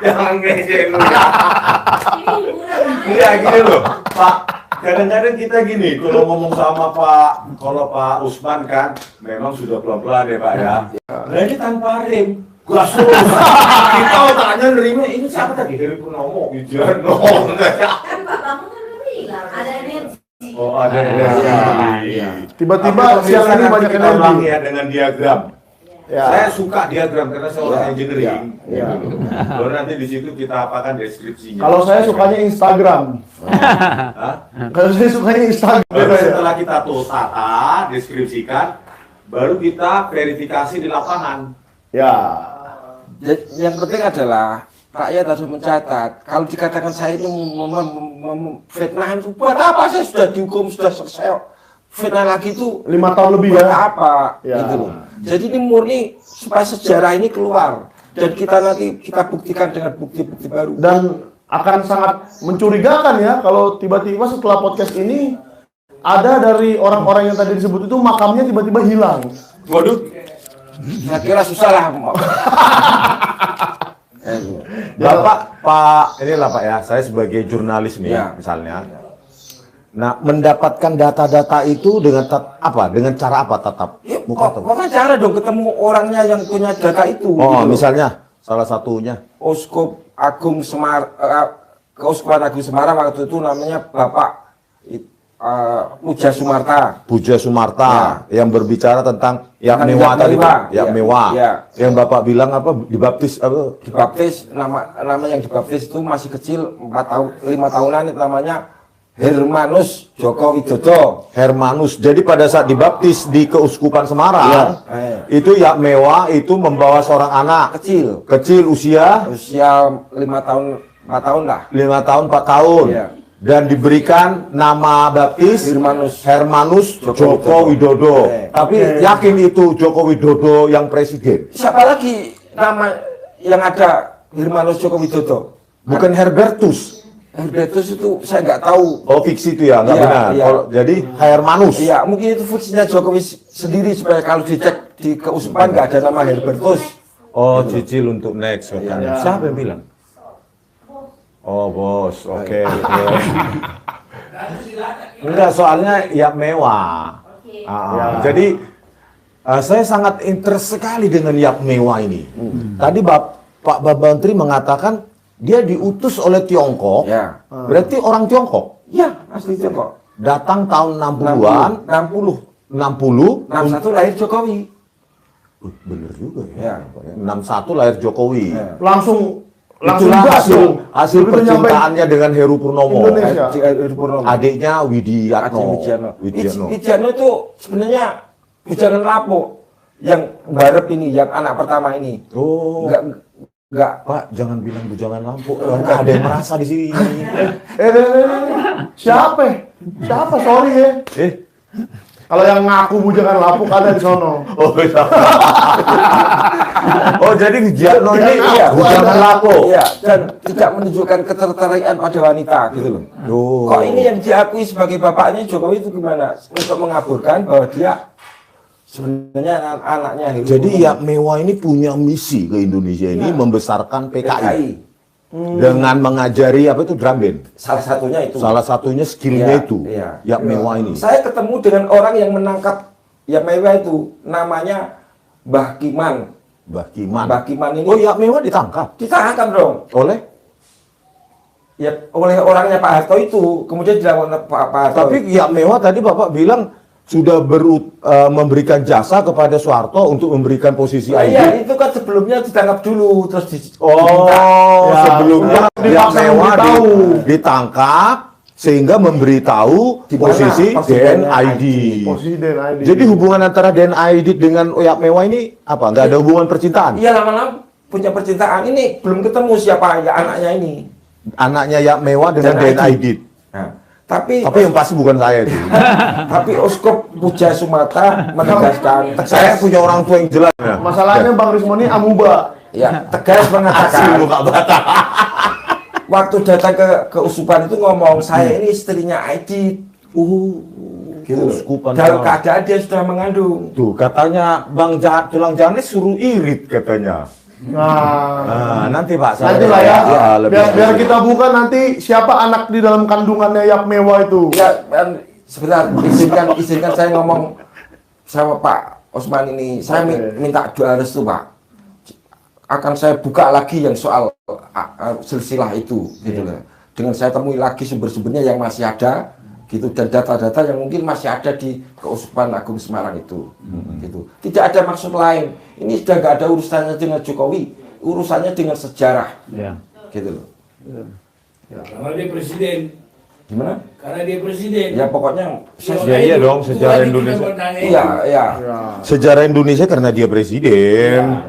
Jangan ngejek lu ya. Iya gini loh, Pak. Kadang-kadang kita gini, kalau ngomong sama kalau Pak Usman kan, memang sudah pelan-pelan ya Pak ya. Nah ini tanpa rem, gas terus. Kita otaknya nerima, ini siapa tadi? Heri Purnomo, Widiano. Kan bapakmu kan udah bilang ada energi. Oh ada energi. Tiba-tiba Tapi siang pemirsa ini nanti banyak kita energi. ulangi ya dengan diagram. Ya. Saya suka diagram karena saya orang engineering. Ya. Baru nanti di situ kita apakan deskripsinya. Kalau saya sukanya Instagram. Hah? Kalau saya sukanya Instagram. Baru ya. setelah kita tata, deskripsikan, baru kita verifikasi di lapangan. Ya. Yang penting adalah rakyat harus mencatat. Kalau dikatakan saya itu fitnah itu buat apa? Saya sudah dihukum, sudah selesai. Fitnah lagi itu 5 tahun lebih buat ya. apa? Ya. Gitu loh. Jadi ini murni supaya sejarah ini keluar dan kita nanti kita buktikan dengan bukti-bukti baru. Dan akan sangat mencurigakan ya kalau tiba-tiba setelah podcast ini ada dari orang-orang yang tadi disebut itu makamnya tiba-tiba hilang. Waduh, saya kira susah lah. Pak, inilah Pak ya, saya sebagai jurnalis nih, Ya. misalnya. Nah, mendapatkan data-data itu dengan apa? Dengan cara apa tetap? Pokoknya cara dong ketemu orangnya yang punya data itu. Oh, gitu loh. misalnya salah satunya. Uskup Agung Keuskupan Agung Semarang waktu itu namanya Bapak Puja Sumarta. Puja Sumarta yang berbicara tentang yang Tentang mewah yang tadi, mewah. Pak. Yang Ya. mewah. Ya. Yang Bapak bilang apa? Dibaptis apa? Dibaptis nama yang dibaptis itu masih kecil 5 tahunan itu namanya Hermanus Joko Widodo. Hermanus. Jadi pada saat dibaptis di Keuskupan Semarang, Iya. itu yang mewah itu membawa seorang anak kecil usia 4 tahun lah. 5 tahun 4 tahun. Iya. Dan diberikan nama baptis Hermanus Joko Widodo. Tapi yakin itu Joko Widodo yang presiden? Siapa lagi nama yang ada Hermanus Joko Widodo? Bukan Herbertus. Herbertus itu saya nggak tahu. Oh, fiksi itu ya, nggak Iya, benar. iya. Jadi Hermanus. Iya, mungkin itu fiksinya Jokowi sendiri supaya kalau dicek di Keuskupan nggak ada nama Herbertus. Oh, cicil untuk next katanya. Iya. Siapa yang bilang? Oh, bos. Oke. Enggak, soalnya ya mewah. Ya. Jadi saya sangat interest sekali dengan Yap Mewah ini. Tadi Pak Bambang Tri mengatakan dia diutus oleh Tiongkok. Ya. Berarti orang Tiongkok. Iya, asli Tiongkok. Datang tahun 60-an, 60. 61 lahir Jokowi. Bener juga ya. Ya. 61 lahir Jokowi. Ya. Langsung Itulah gas dong. hasil Begitu nyampe percintaannya dengan Heru Purnomo. Indonesia. Adiknya Widiatno. Widiano itu sebenarnya Widiano Lapo yang barep ini, yang anak pertama ini. Oh, Enggak. Pak, jangan bilang bujangan lampu. Ada yang merasa di sini. Siapa? Siapa? Sorry ya. Kalau yang ngaku bujangan lapuk ada di sono. Oh, iya. Oh, jadi Widiatno ini Iya, bujangan lampu. Iya, dan tidak menunjukkan ketertarikan pada wanita gitu loh. Oh. Kok ini yang diakui sebagai bapaknya Jokowi itu gimana? Untuk mengaburkan bahwa dia Sebenarnya anaknya Heru Jadi Yak Mewah ini punya misi ke Indonesia ini membesarkan PKI. Dengan mengajari apa itu drum band. salah satunya itu. Salah satunya skillnya Iya, itu. iya. Yak Mewah ini. Saya ketemu dengan orang yang menangkap Yak Mewah itu, namanya Mbah Kiman. Mbah Kiman. Mbah Kiman ini Oh, Yak Mewah ditangkap ditangkap dong. oleh. Ya oleh orangnya Pak Harto itu, kemudian dilakukan Pak Harto. Tapi Yak Mewah tadi Bapak bilang sudah memberikan jasa kepada Soeharto untuk memberikan posisi iya, ID. itu kan sebelumnya ditangkap dulu terus Oh, Ya, sebelumnya Yak dipaksa Mewah memberitahu. ditangkap sehingga memberitahu Di mana posisi posisi DNID. Posisi DNID. Jadi hubungan antara DNID dengan Yak Mewah ini apa? Nggak ada hubungan percintaan? Iya lama-lama punya percintaan. Ini belum ketemu siapa ya anaknya ini. Anaknya Yak Mewah dengan DNID. DNID. Nah, tapi Tapi yang pasti bukan saya itu. tapi Uskop Puja Sumatera menegaskan Saya punya orang tua yang jelas. Masalahnya Bang Rismon ini amuba. ya tegas Asli mengatakan buka bata. waktu datang ke Usupan itu ngomong saya ini istrinya Aidit. Gitu loh. Uskupan Dalam Jawa. keadaan dia sudah mengandung. Tuh katanya Bang Tulang Janes suruh irit katanya. Nah, Nah, nanti Pak nanti lah ya. lebih Biar kita buka nanti siapa anak di dalam kandungannya Yak Mewah itu. Ya, sebentar, izinkan saya ngomong sama Pak Osman ini. Saya minta doa restu, Pak. Akan saya buka lagi yang soal silsilah itu, gitu loh. Dengan saya temui lagi sumber-sumbernya yang masih ada, gitu, dan data-data yang mungkin masih ada di Keuskupan Agung Semarang itu, gitu. Tidak ada maksud lain. Ini sudah nggak ada urusannya dengan Jokowi, urusannya dengan sejarah, gitu loh. Karena dia presiden. Gimana? Karena dia presiden. Ya pokoknya Ya, iya dong, sejarah Indonesia. iya, iya. Sejarah Indonesia karena dia presiden.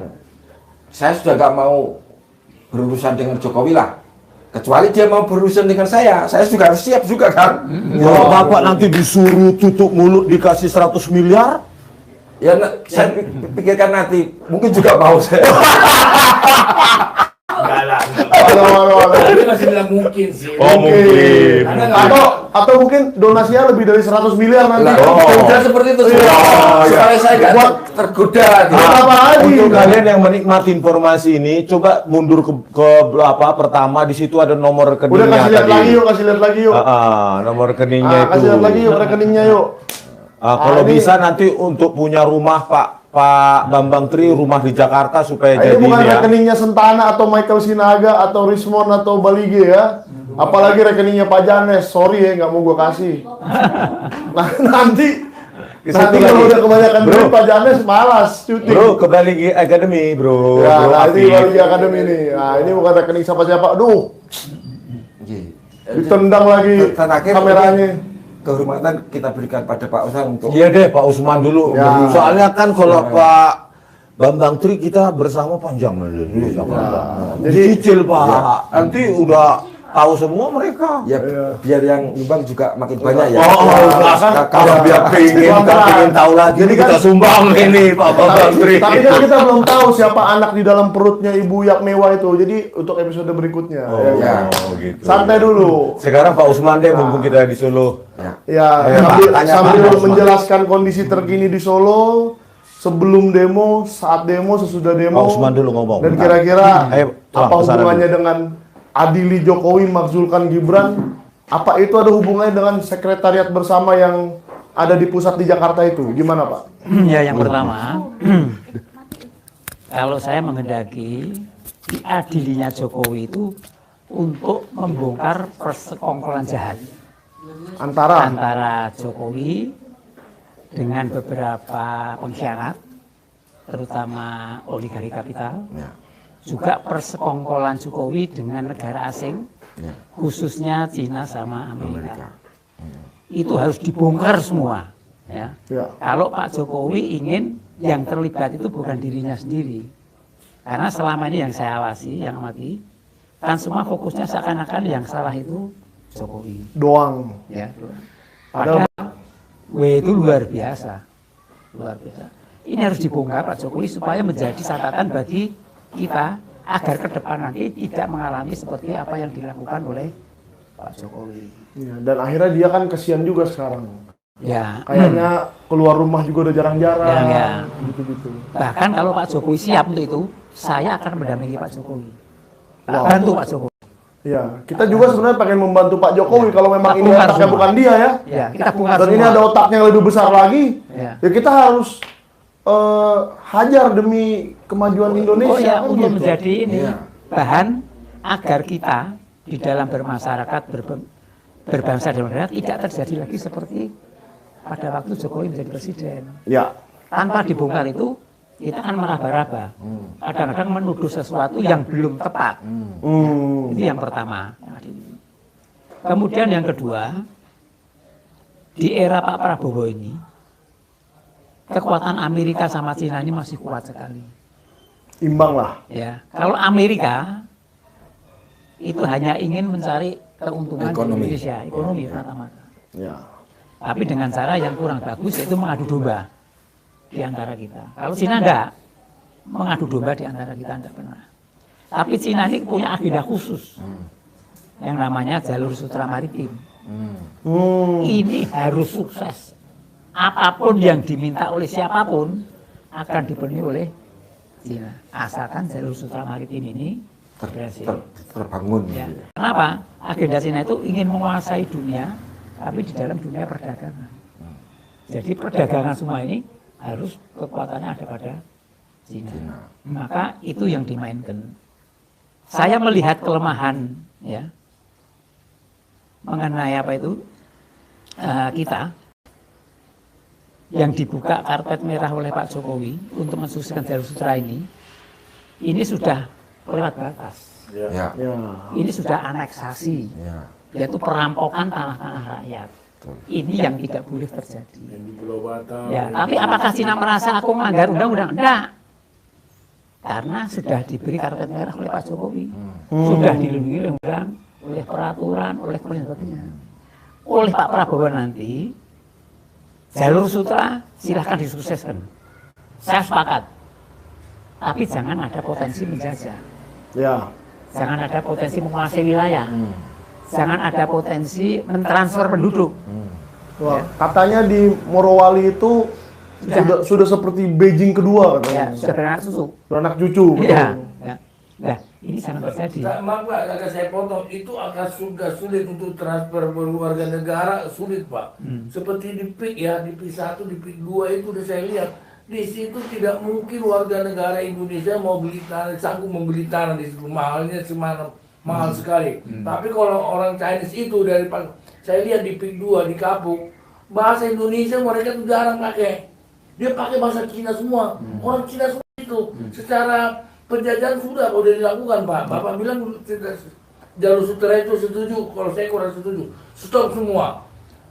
Saya sudah nggak mau berurusan dengan Jokowi lah. Kecuali dia mau berurusan dengan saya juga harus siap juga kan. Kalau Bapak nanti disuruh tutup mulut dikasih 100 miliar, Ya, saya pikirkan nanti, mungkin juga mau saya. Dia masih bilang mungkin sih. Oh, mungkin. Karena nggak Atau mungkin donasinya lebih dari 100 miliar nanti. Sudah seperti itu supaya saya nggak tergoda. gitu. Apa lagi? Untuk kalian yang menikmati informasi ini, coba mundur ke apa pertama di situ ada nomor Udah rekeningnya kasih lihat tadi. lagi yuk, kasih lihat lagi yuk. Nomor rekeningnya itu. Kasih lihat lagi yuk rekeningnya yuk. Kalau ini- bisa nanti untuk punya rumah Pak Bambang Tri, rumah di Jakarta supaya Ini jadi bukan ini ya. rekeningnya Sentana atau Michael Sinaga atau Rismon atau Balige ya. Apalagi rekeningnya Pak Janes. Sorry ya, nggak mau gua kasih. Nah, nanti Satu kalau lagi. udah kebanyakan Bro. duit Pak Janes malas cuti. Bro, kembali ke Academy, bro. Ya, Bro, nah, Afi. ini Balige Academy nih. Nah, ini bukan rekening siapa-siapa. Aduh, ditendang lagi Terakhir, kameranya. kehormatan kita berikan pada Pak Osman untuk Iya deh, Pak Usman dulu. Ya. Soalnya kan kalau Pak Bambang Tri kita bersama panjang dulu. Jadi cicil Pak. Nanti udah tahu semua mereka. ya biar yang nyumbang juga makin banyak ya. Kalau biar pengen tahu lagi, Jadi kita kan- sumbang ini Pak Bambang Tri. Tapi kan kita belum tahu siapa anak di dalam perutnya Ibu Yak Mewah itu. Jadi untuk episode berikutnya. ya. gitu. Santai dulu. Sekarang Pak Usman deh, mumpung kita di Solo. Ya, Ayo, sambil, Pak, tanya, sambil Pak. menjelaskan kondisi terkini di Solo, sebelum demo, saat demo, sesudah demo. Pak Usman dulu ngomong. Dan kira-kira Ayo, apa kesana hubungannya dengan adili Jokowi makzulkan Gibran? Apa itu ada hubungannya dengan sekretariat bersama yang ada di pusat di Jakarta itu? Gimana Pak? Ya, yang pertama, kalau saya menghendaki diadilinya Jokowi itu untuk membongkar persekongkolan jahat antara Jokowi dengan beberapa pengkhianat, terutama oligarki kapital, juga persekongkolan Jokowi dengan negara asing, khususnya Cina sama Amerika. Itu harus dibongkar semua. Ya. Ya. Kalau Pak Jokowi ingin yang terlibat itu bukan dirinya sendiri, karena selama ini yang saya awasi, yang amati, kan semua fokusnya seakan-akan yang salah itu Jokowi. Doang. Ya. Padahal itu luar biasa, luar biasa. Ini harus dibongkar Pak Jokowi supaya menjadi catatan bagi kita agar ke depan nanti tidak mengalami seperti apa yang dilakukan oleh Pak Jokowi. Ya, dan akhirnya dia kan kesian juga sekarang. Ya. Kayaknya keluar rumah juga udah jarang-jarang. Ya. Gitu-gitu. Bahkan kalau Pak Jokowi siap untuk itu, saya akan mendampingi Pak Jokowi. Bantu Pak Jokowi. Iya, kita juga sebenarnya pengen membantu Pak Jokowi kalau memang Kita ini bongkar otaknya semua. bukan dia ya. Ya, kita bongkar Dan ini semua. ada otaknya yang lebih besar lagi. Ya. Ya kita harus hajar demi kemajuan Indonesia. Oh ya, kan untuk gitu. menjadi ini Iya. bahan agar kita di dalam bermasyarakat, berbangsa dan bernegara tidak terjadi lagi seperti pada waktu Jokowi menjadi presiden. Ya. Tanpa dibongkar itu, kita akan meraba-raba. Kadang-kadang menuduh sesuatu yang belum tepat. Itu yang pertama. Kemudian yang kedua, di era Pak Prabowo ini, kekuatan Amerika sama Cina ini masih kuat sekali. Imbang lah. Ya, kalau Amerika itu hanya ingin mencari keuntungan di Ekonomi. Indonesia, ekonomi pertama-tama. Ya. Tapi dengan cara yang kurang bagus, yaitu mengadu domba di antara kita. Kalau Cina enggak, mengadu domba di antara kita enggak pernah. Tapi Cina ini punya agenda khusus yang namanya jalur sutra maritim. Ini harus sukses. Apapun yang diminta oleh siapapun akan dipenuhi oleh Cina. Asalkan jalur sutra maritim ini berhasil. terbangun. Ya. Kenapa? Agenda Cina itu ingin menguasai dunia, tapi di dalam dunia perdagangan. Jadi perdagangan semua ini harus kekuatannya ada pada Cina. Maka itu yang dimainkan. Saya melihat kelemahan ya mengenai apa itu kita yang dibuka karpet merah oleh Pak Jokowi untuk mensukseskan jalur sutra ini sudah lewat batas. Ya. Ya. Ini sudah aneksasi, Ya. yaitu perampokan tanah-tanah rakyat. Ini yang tidak boleh terjadi. Di Pulau Batam. Ya, tapi apakah Cina merasa aku melanggar undang-undang? Enggak. Karena sudah diberi karpet merah oleh Pak Jokowi. Sudah dilindungi oleh undang, oleh peraturan, oleh sebagainya. Oleh Pak Prabowo nanti, jalur sutra silahkan disukseskan. Saya sepakat. Tapi jangan ada potensi menjajah. Ya. Jangan ada potensi menguasai wilayah. Jangan ada potensi mentransfer penduduk. Wah, katanya di Morowali itu sudah seperti Beijing kedua Ya, katanya. sudah beranak susu. Beranak cucu. Betul. Ya, ya. Nah, ini sangat terjadi. Maaf Pak, agak saya potong. Itu akan sulit untuk transfer warga negara, sulit Pak. Seperti di PIK ya, di PIK 1, di PIK 2 itu udah saya lihat. Di situ tidak mungkin warga negara Indonesia mau beli tanah, sanggup membeli tanah di situ. Mahalnya semana, mahal sekali. Tapi kalau orang Chinese itu dari saya lihat di PIK 2 di Kapuk, bahasa Indonesia mereka tuh jarang pakai. Dia pakai bahasa Cina semua. Orang Cina semua itu secara penjajahan sudah dilakukan Pak. Bapak bilang jalur sutra itu setuju, kalau saya kurang setuju. Stop semua.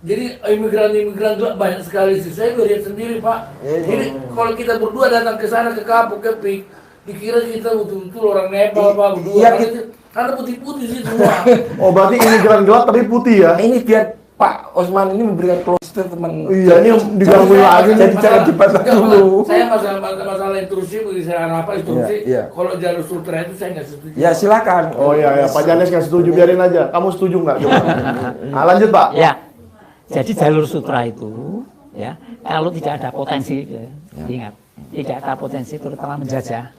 Jadi imigran-imigran gelap banyak sekali sih. Saya lihat sendiri Pak. Jadi kalau kita berdua datang ke sana ke Kapuk ke PIK, dikira kita betul-betul orang Nepal Pak berdua. Iya, Karena putih-putih sih semua. Oh, berarti imigran gelap tapi putih ya? Ini biar Pak Osman ini memberikan close statement. Iya, ini digangguin lagi nih. Jadi jangan dibantah dulu. Saya masalah intrusi bagi saya apa intrusi. Iya. Kalau jalur sutra itu saya nggak setuju. Ya silakan. Oh iya, ya. Pak Janes nggak setuju, biarin aja. Kamu setuju nggak? Coba. Nah, lanjut Pak. Ya. Jadi jalur sutra itu ya, kalau tidak ada potensi ya, ingat, tidak ada potensi terutama menjajah.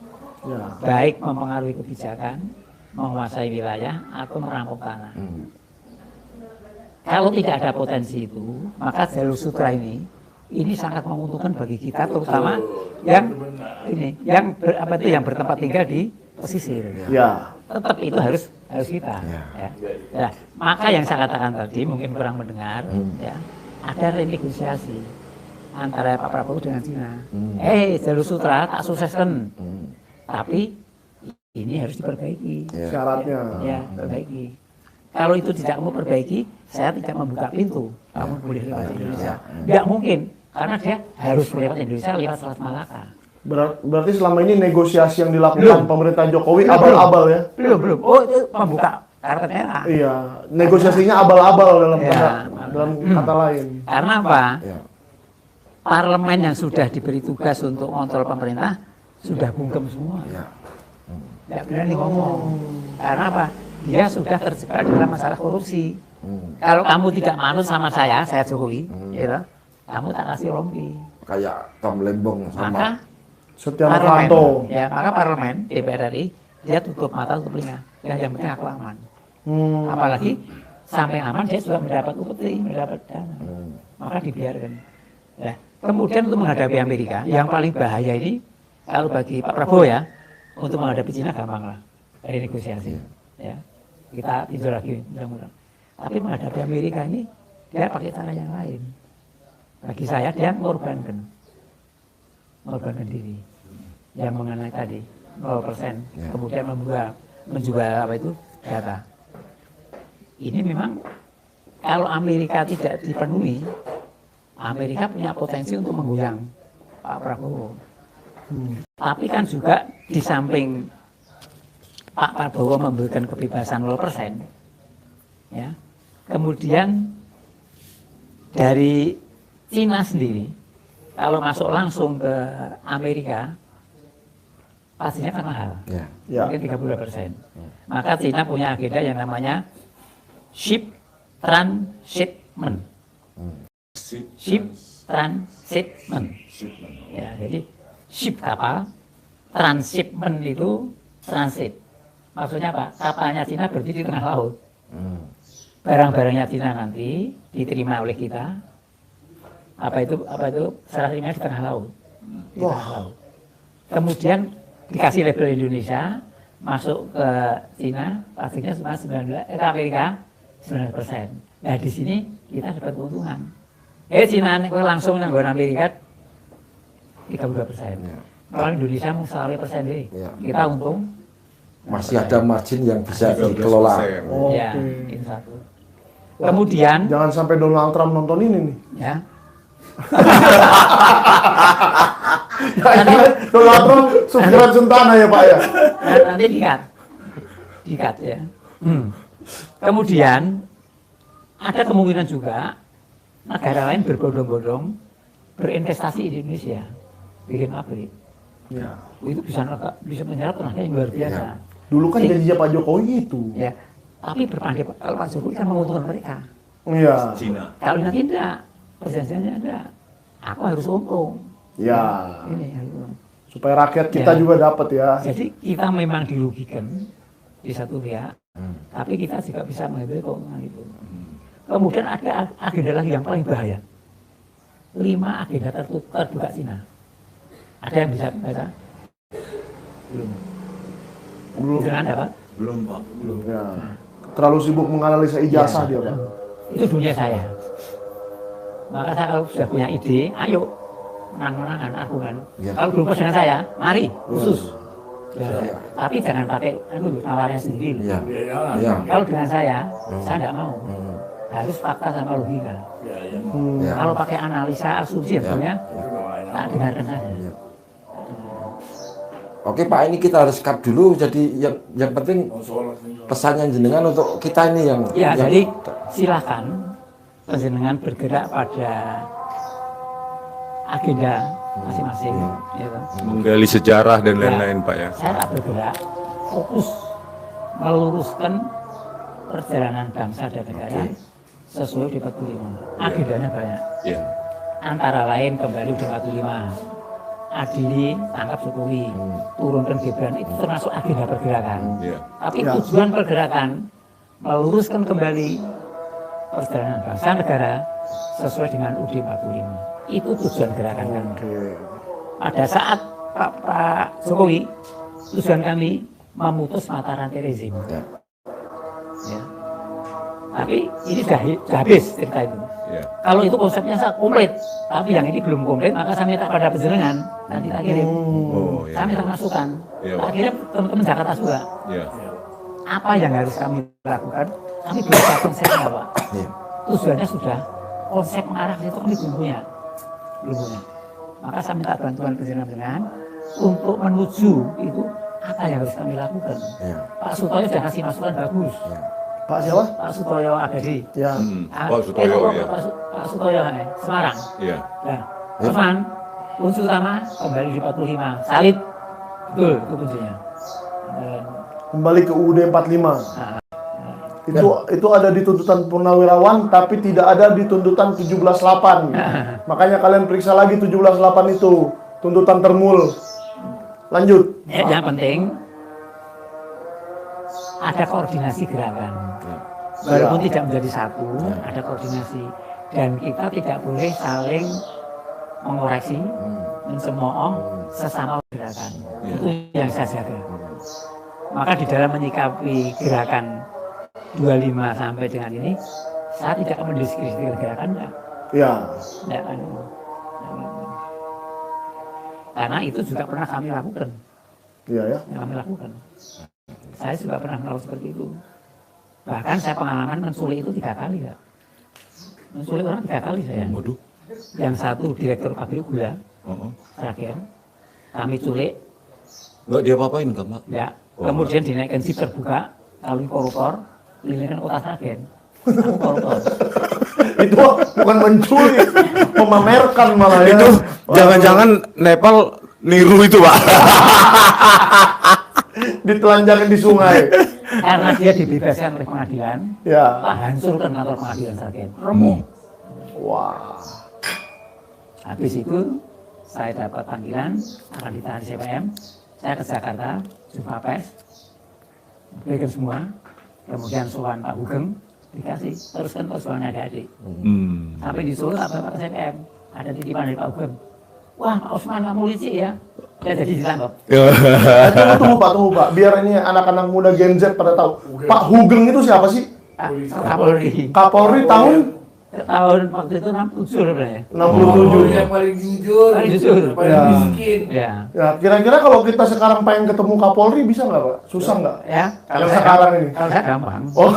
Ya. Baik mempengaruhi kebijakan, menguasai wilayah atau merampok tanah. Kalau tidak ada potensi itu, maka jalur sutra ini sangat menguntungkan bagi kita, terutama yang bertempat tinggal di pesisir. Ya. Tetap itu harus kita. Ya. Ya. Maka yang saya katakan tadi mungkin kurang mendengar, ya, ada renegosiasi antara Pak Prabowo dengan Cina. Jalur sutra tak sukseskan, tapi ini harus diperbaiki. Syaratnya. Ya, perbaiki. Kalau itu tidak mau perbaiki, saya tidak membuka pintu. Kamu boleh lewat Indonesia. Tidak mungkin, karena dia harus lewat Indonesia lewat Selat Malaka. Berarti selama ini negosiasi yang dilakukan pemerintah Jokowi abal-abal ya? Belum. Oh, itu membuka karpet merah. Iya, negosiasinya abal-abal dalam Ya. kata lain. Karena apa? Parlemen yang sudah diberi tugas untuk kontrol pemerintah sudah bungkem semua. Tidak berani ngomong. Karena apa? Dia sudah terjebak dalam masalah korupsi. Kalau kamu tidak manut sama saya Jokowi, gitu, kamu tak kasih rompi. Kayak Tom Lembong Maka sama Setia Novanto. ya maka parlemen DPR RI dia tutup mata tutup telinga. Ya yang penting aku aman. Apalagi sampai aman dia sudah mendapat upeti, mendapat dana. Maka dibiarkan. Ya. Kemudian untuk menghadapi Amerika, yang paling bahaya ini kalau bagi Pak Prabowo ya, untuk menghadapi Cina gampang lah, dari negosiasi. Ya. Kita tidur lagi mudah-mudahan. Tapi menghadapi Amerika ini dia pakai cara yang lain. Bagi saya dia mengorbankan diri. Yang mengenai tadi 0%, kemudian menjual apa itu data. Ini memang kalau Amerika tidak dipenuhi, Amerika punya potensi untuk menggoyang Pak Prabowo. Tapi kan juga di samping Pak Prabowo memberikan kebebasan 0%, ya. Kemudian dari Cina sendiri, kalau masuk langsung ke Amerika, pastinya kan mahal, mungkin 32%. Maka Cina punya agenda yang namanya ship transshipment. Ship transshipment. Ya, jadi ship kapal, transshipment itu transit. Maksudnya apa? Kapalnya Cina berdiri di tengah laut. Barang-barangnya Cina nanti diterima oleh kita. Apa itu serah terima di tengah laut. Di tengah laut. Kemudian dikasih label Indonesia, masuk ke Cina, pastinya cuma ke Amerika 9%. Nah di sini kita dapat keuntungan. Cina langsung nanggung Amerika 32%. Kalau Indonesia mau 1% deh. Kita untung. masih ada margin yang bisa dikelola. Ya, itu satu. Kemudian Jangan sampai Donald Trump nonton ini nih. ya. Donald Trump sukiran Sentana ya Pak ya. Nanti dikat ya. Kemudian ada kemungkinan juga negara lain berbondong-bondong berinvestasi di Indonesia, bikin pabrik. Ya. Itu bisa menyerap tenaga yang luar biasa. Dulu kan janjinya Pak Jokowi gitu. Ya, tapi berpandai kalau Pak Jokowi kan menguntungkan mereka. Iya. Cina. Kalau nanti tidak, perjanjiannya ada. Aku harus untung. Ya. Ini gitu. Supaya rakyat kita Ya. juga dapat ya. Jadi kita memang dirugikan di satu pihak, tapi kita juga bisa mengambil keuntungan itu. Kemudian ada agenda lagi yang paling bahaya. 5 agenda terbuka Cina. Ada yang bisa baca? Belum. Dengan Anda, Pak? Belum, Pak. Belum. Ya. Terlalu sibuk menganalisa ijazah dia Pak. Itu dunia saya. Maka saya kalau sudah punya ide, ayo menang-menangan argumen. Kalau belum pas dengan saya, mari khusus. Ya. Tapi jangan pakai tawaran sendiri. Iya. Iya. Kalau dengan saya tidak mau. Harus fakta sama logika. Ya. Kalau pakai analisa asumsi sebenarnya tak dengarkan saja. Oke Pak, ini kita harus cut dulu. Jadi yang penting pesannya jenengan untuk kita ini yang Ya, yang- jadi silakan panjenengan bergerak pada agenda masing-masing. Ya, kan? Menggali sejarah dan lain-lain, Pak ya. Saya tak bergerak, fokus meluruskan perjalanan bangsa dan negara sesuai di 45. Agendanya banyak. Iya. Antara lain kembali di 45. Adili tangkap Jokowi, turunkan Gibran, itu termasuk agenda pergerakan. Iya. Tapi tujuan pergerakan meluruskan kembali perjalanan bangsa negara sesuai dengan UUD 45. Itu tujuan gerakan kami. Pada saat Pak Jokowi, tujuan kami memutus mata rantai rezim. Ya. Ya. Tapi ini sudah habis cerita itu. Iya. Kalau itu konsepnya komplit, tapi yang ini belum komplit, maka saya minta pada penjenengan, nanti tak kirim. Oh, iya. Saya minta masukan. Iya, Tak Pak. kirim teman-teman Jakarta juga. Iya. Apa yang harus kami lakukan? Kami belum tahu konsepnya, Pak. Iya. Tujuannya sudah, konsep mengarah ke situ kami belum punya. Maka saya minta bantuan penjenengan untuk menuju itu apa yang harus kami lakukan. Iya. Pak Sutoyo sudah kasih masukan bagus. Pak siapa? Pak Sutoyo Agadi. Ya. Pak Sutoyo, ya. Pak Sutoyo Semarang. Iya. Nah, teman, unsur utama kembali di 45. Salib, betul itu kuncinya. Dan, Kembali ke UUD 45. Itu ada di tuntutan Purnawirawan, tapi tidak ada di tuntutan 17.8. Makanya kalian periksa lagi 17.8 itu, tuntutan termul. Lanjut. Yang penting ada koordinasi gerakan. Walaupun tidak menjadi satu, ada koordinasi. Dan kita tidak boleh saling mengoreksi, mencemooh sesama gerakan. Itu yang saya jaga. Maka di dalam menyikapi gerakan 25 sampai dengan ini, saya tidak mendiskreditkan gerakan, enggak. Ya. Enggak kan. Karena itu juga pernah kami lakukan. Iya ya. Yang kami lakukan. Saya juga pernah melakukan seperti itu. Bahkan saya pengalaman menculik itu 3 kali, Kak. Menculik orang 3 kali saya. Waduh. Yang satu direktur pabrik gula, terakhir. Kami culik. Nggak diapa-apain kan, Pak? Ya. Kemudian dinaikkan sip terbuka, lalu koruptor, lilingkan kota Sragen. Aku koruptor. Itu bukan menculik, memamerkan malah ya. Itu jangan-jangan Nepal niru itu, Pak. Ditelanjangin di sungai. Karena dia dibebaskan oleh pengadilan, Ya. Pak hancurkan kantor pengadilan Sragen. Remuk. Wah. Habis itu saya dapat panggilan akan ditahan di CPM. Saya ke Jakarta, jumpa pers, berikan semua. Kemudian soal Pak Hugeng dikasih, teruskan persoalannya adik-adik. Sampai di Solo sampai Pak CPM ada titipan dari Pak Hugeng. Wah, Pak Osman kamu licik ya. Dia jadi ditangkap. Tunggu Pak, biar ini anak-anak muda Gen Z pada tahu. Pak Hugeng itu siapa sih? Kapolri. Kapolri tahun Waktu itu 67 sebenarnya. 67. Yang paling jujur, Paling jujur. paling miskin. Ya. Ya, kira-kira kalau kita sekarang pengen ketemu Kapolri bisa nggak Pak? Susah nggak? Ya. Yang sekarang ini. Kalau saya gampang. Oh,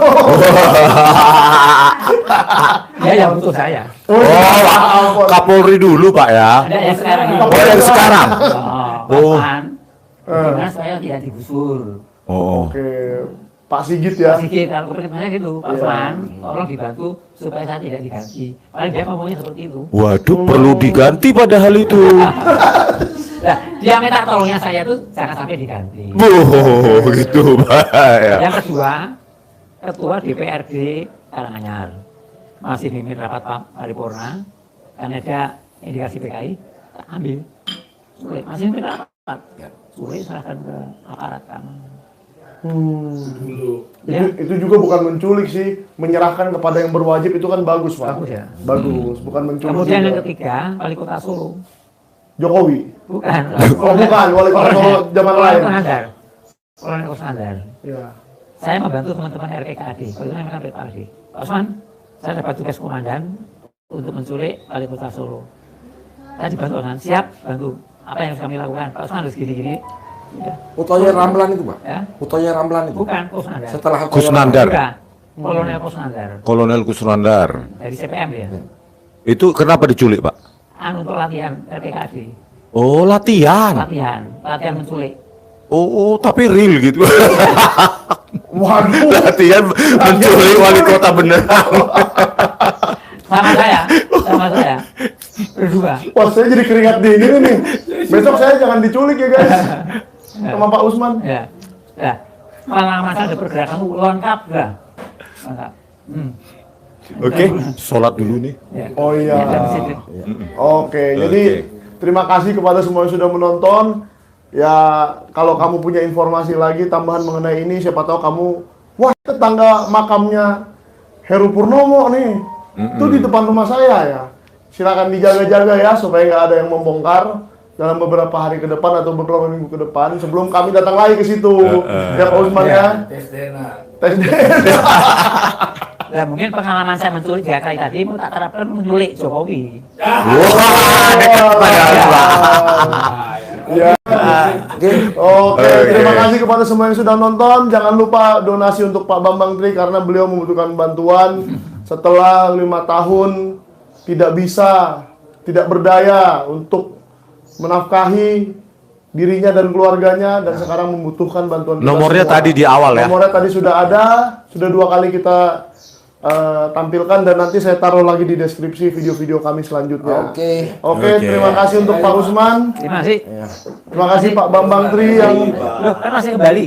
Dia yang butuh saya. Kapolri dulu, Pak ya. Ada yang sekarang. Oh, yang sekarang. Oh. Bagaimana saya tidak digusur. Oh. oke. Pak Sigit ya. Pak Sigit, kalau kepentingannya gitu, Pak Osman, tolong dibantu supaya saya tidak diganti. Paling dia ngomongnya seperti itu. Waduh, perlu diganti padahal itu. Nah, dia minta tolongnya saya tuh jangan sampai diganti. Oh, gitu, Pak. Ya. Yang kedua, Ketua DPRD Karanganyar masih mimpin rapat paripurna, karena ada indikasi PKI, tak ambil. Sulit, masih mimpin rapat. Sulit serahkan ke aparat keamanan. Itu juga bukan menculik sih, menyerahkan kepada yang berwajib itu kan bagus Pak. Bagus ya. Bagus, bukan menculik. Kemudian juga. yang ketiga, wali kota Solo. Jokowi. Bukan. Oh bukan, wali kota Solo zaman lain. Kolonel Kusnandar. Ya. Saya membantu teman-teman RPKAD. Kalau itu memang RPKAD. Pak Osman, saya dapat tugas komandan untuk menculik wali kota Solo. Saya dibantu Osman, siap bantu. Apa yang harus kami lakukan? Pak Osman harus gini-gini. Ya. Utoya Ramlan itu, Pak? Ya. Utoya Ramlan itu? Bukan, Kusnandar. Setelah Utoya Kusnandar. Bukan. Kolonel Kusnandar. Kolonel Kusnandar. Dari CPM ya. Itu kenapa diculik, Pak? Untuk latihan RPKAD. Oh, latihan. Latihan menculik. Oh, tapi real gitu. Waduh. Latihan menculik wali kota beneran. Sama saya. Berdua. Wah, saya jadi keringat dingin ini. Besok saya jangan diculik ya guys. Sama Pak Usman. Ya. Ya. Malah masa ada pergerakan lengkap enggak? Lengkap. Oke, sholat dulu nih. Ya. Oh iya. Ya, dari situ. Oke, jadi terima kasih kepada semua yang sudah menonton. Ya, kalau kamu punya informasi lagi tambahan mengenai ini, siapa tahu kamu, wah tetangga makamnya Heru Purnomo nih, itu di depan rumah saya ya. Silakan dijaga-jaga ya supaya nggak ada yang membongkar dalam beberapa hari ke depan atau beberapa minggu ke depan sebelum kami datang lagi ke situ. Ya Pak Usman ya. Tes DNA. Tes DNA. Nah, mungkin pengalaman saya menculik 3 kali tadi mau tak terapkan menculik Jokowi. Ya. Oke, terima kasih kepada semua yang sudah nonton. Jangan lupa donasi untuk Pak Bambang Tri karena beliau membutuhkan bantuan setelah 5 tahun tidak berdaya untuk menafkahi dirinya dan keluarganya dan sekarang membutuhkan bantuan kita Nomornya semua. tadi di awal ya. Nomornya tadi sudah ada, sudah 2 kali kita tampilkan dan nanti saya taruh lagi di deskripsi video-video kami selanjutnya. Oke, terima kasih untuk Pak Usman. Terima kasih. Terima kasih Pak Bambang Tri yang Loh, kan masih ke Bali.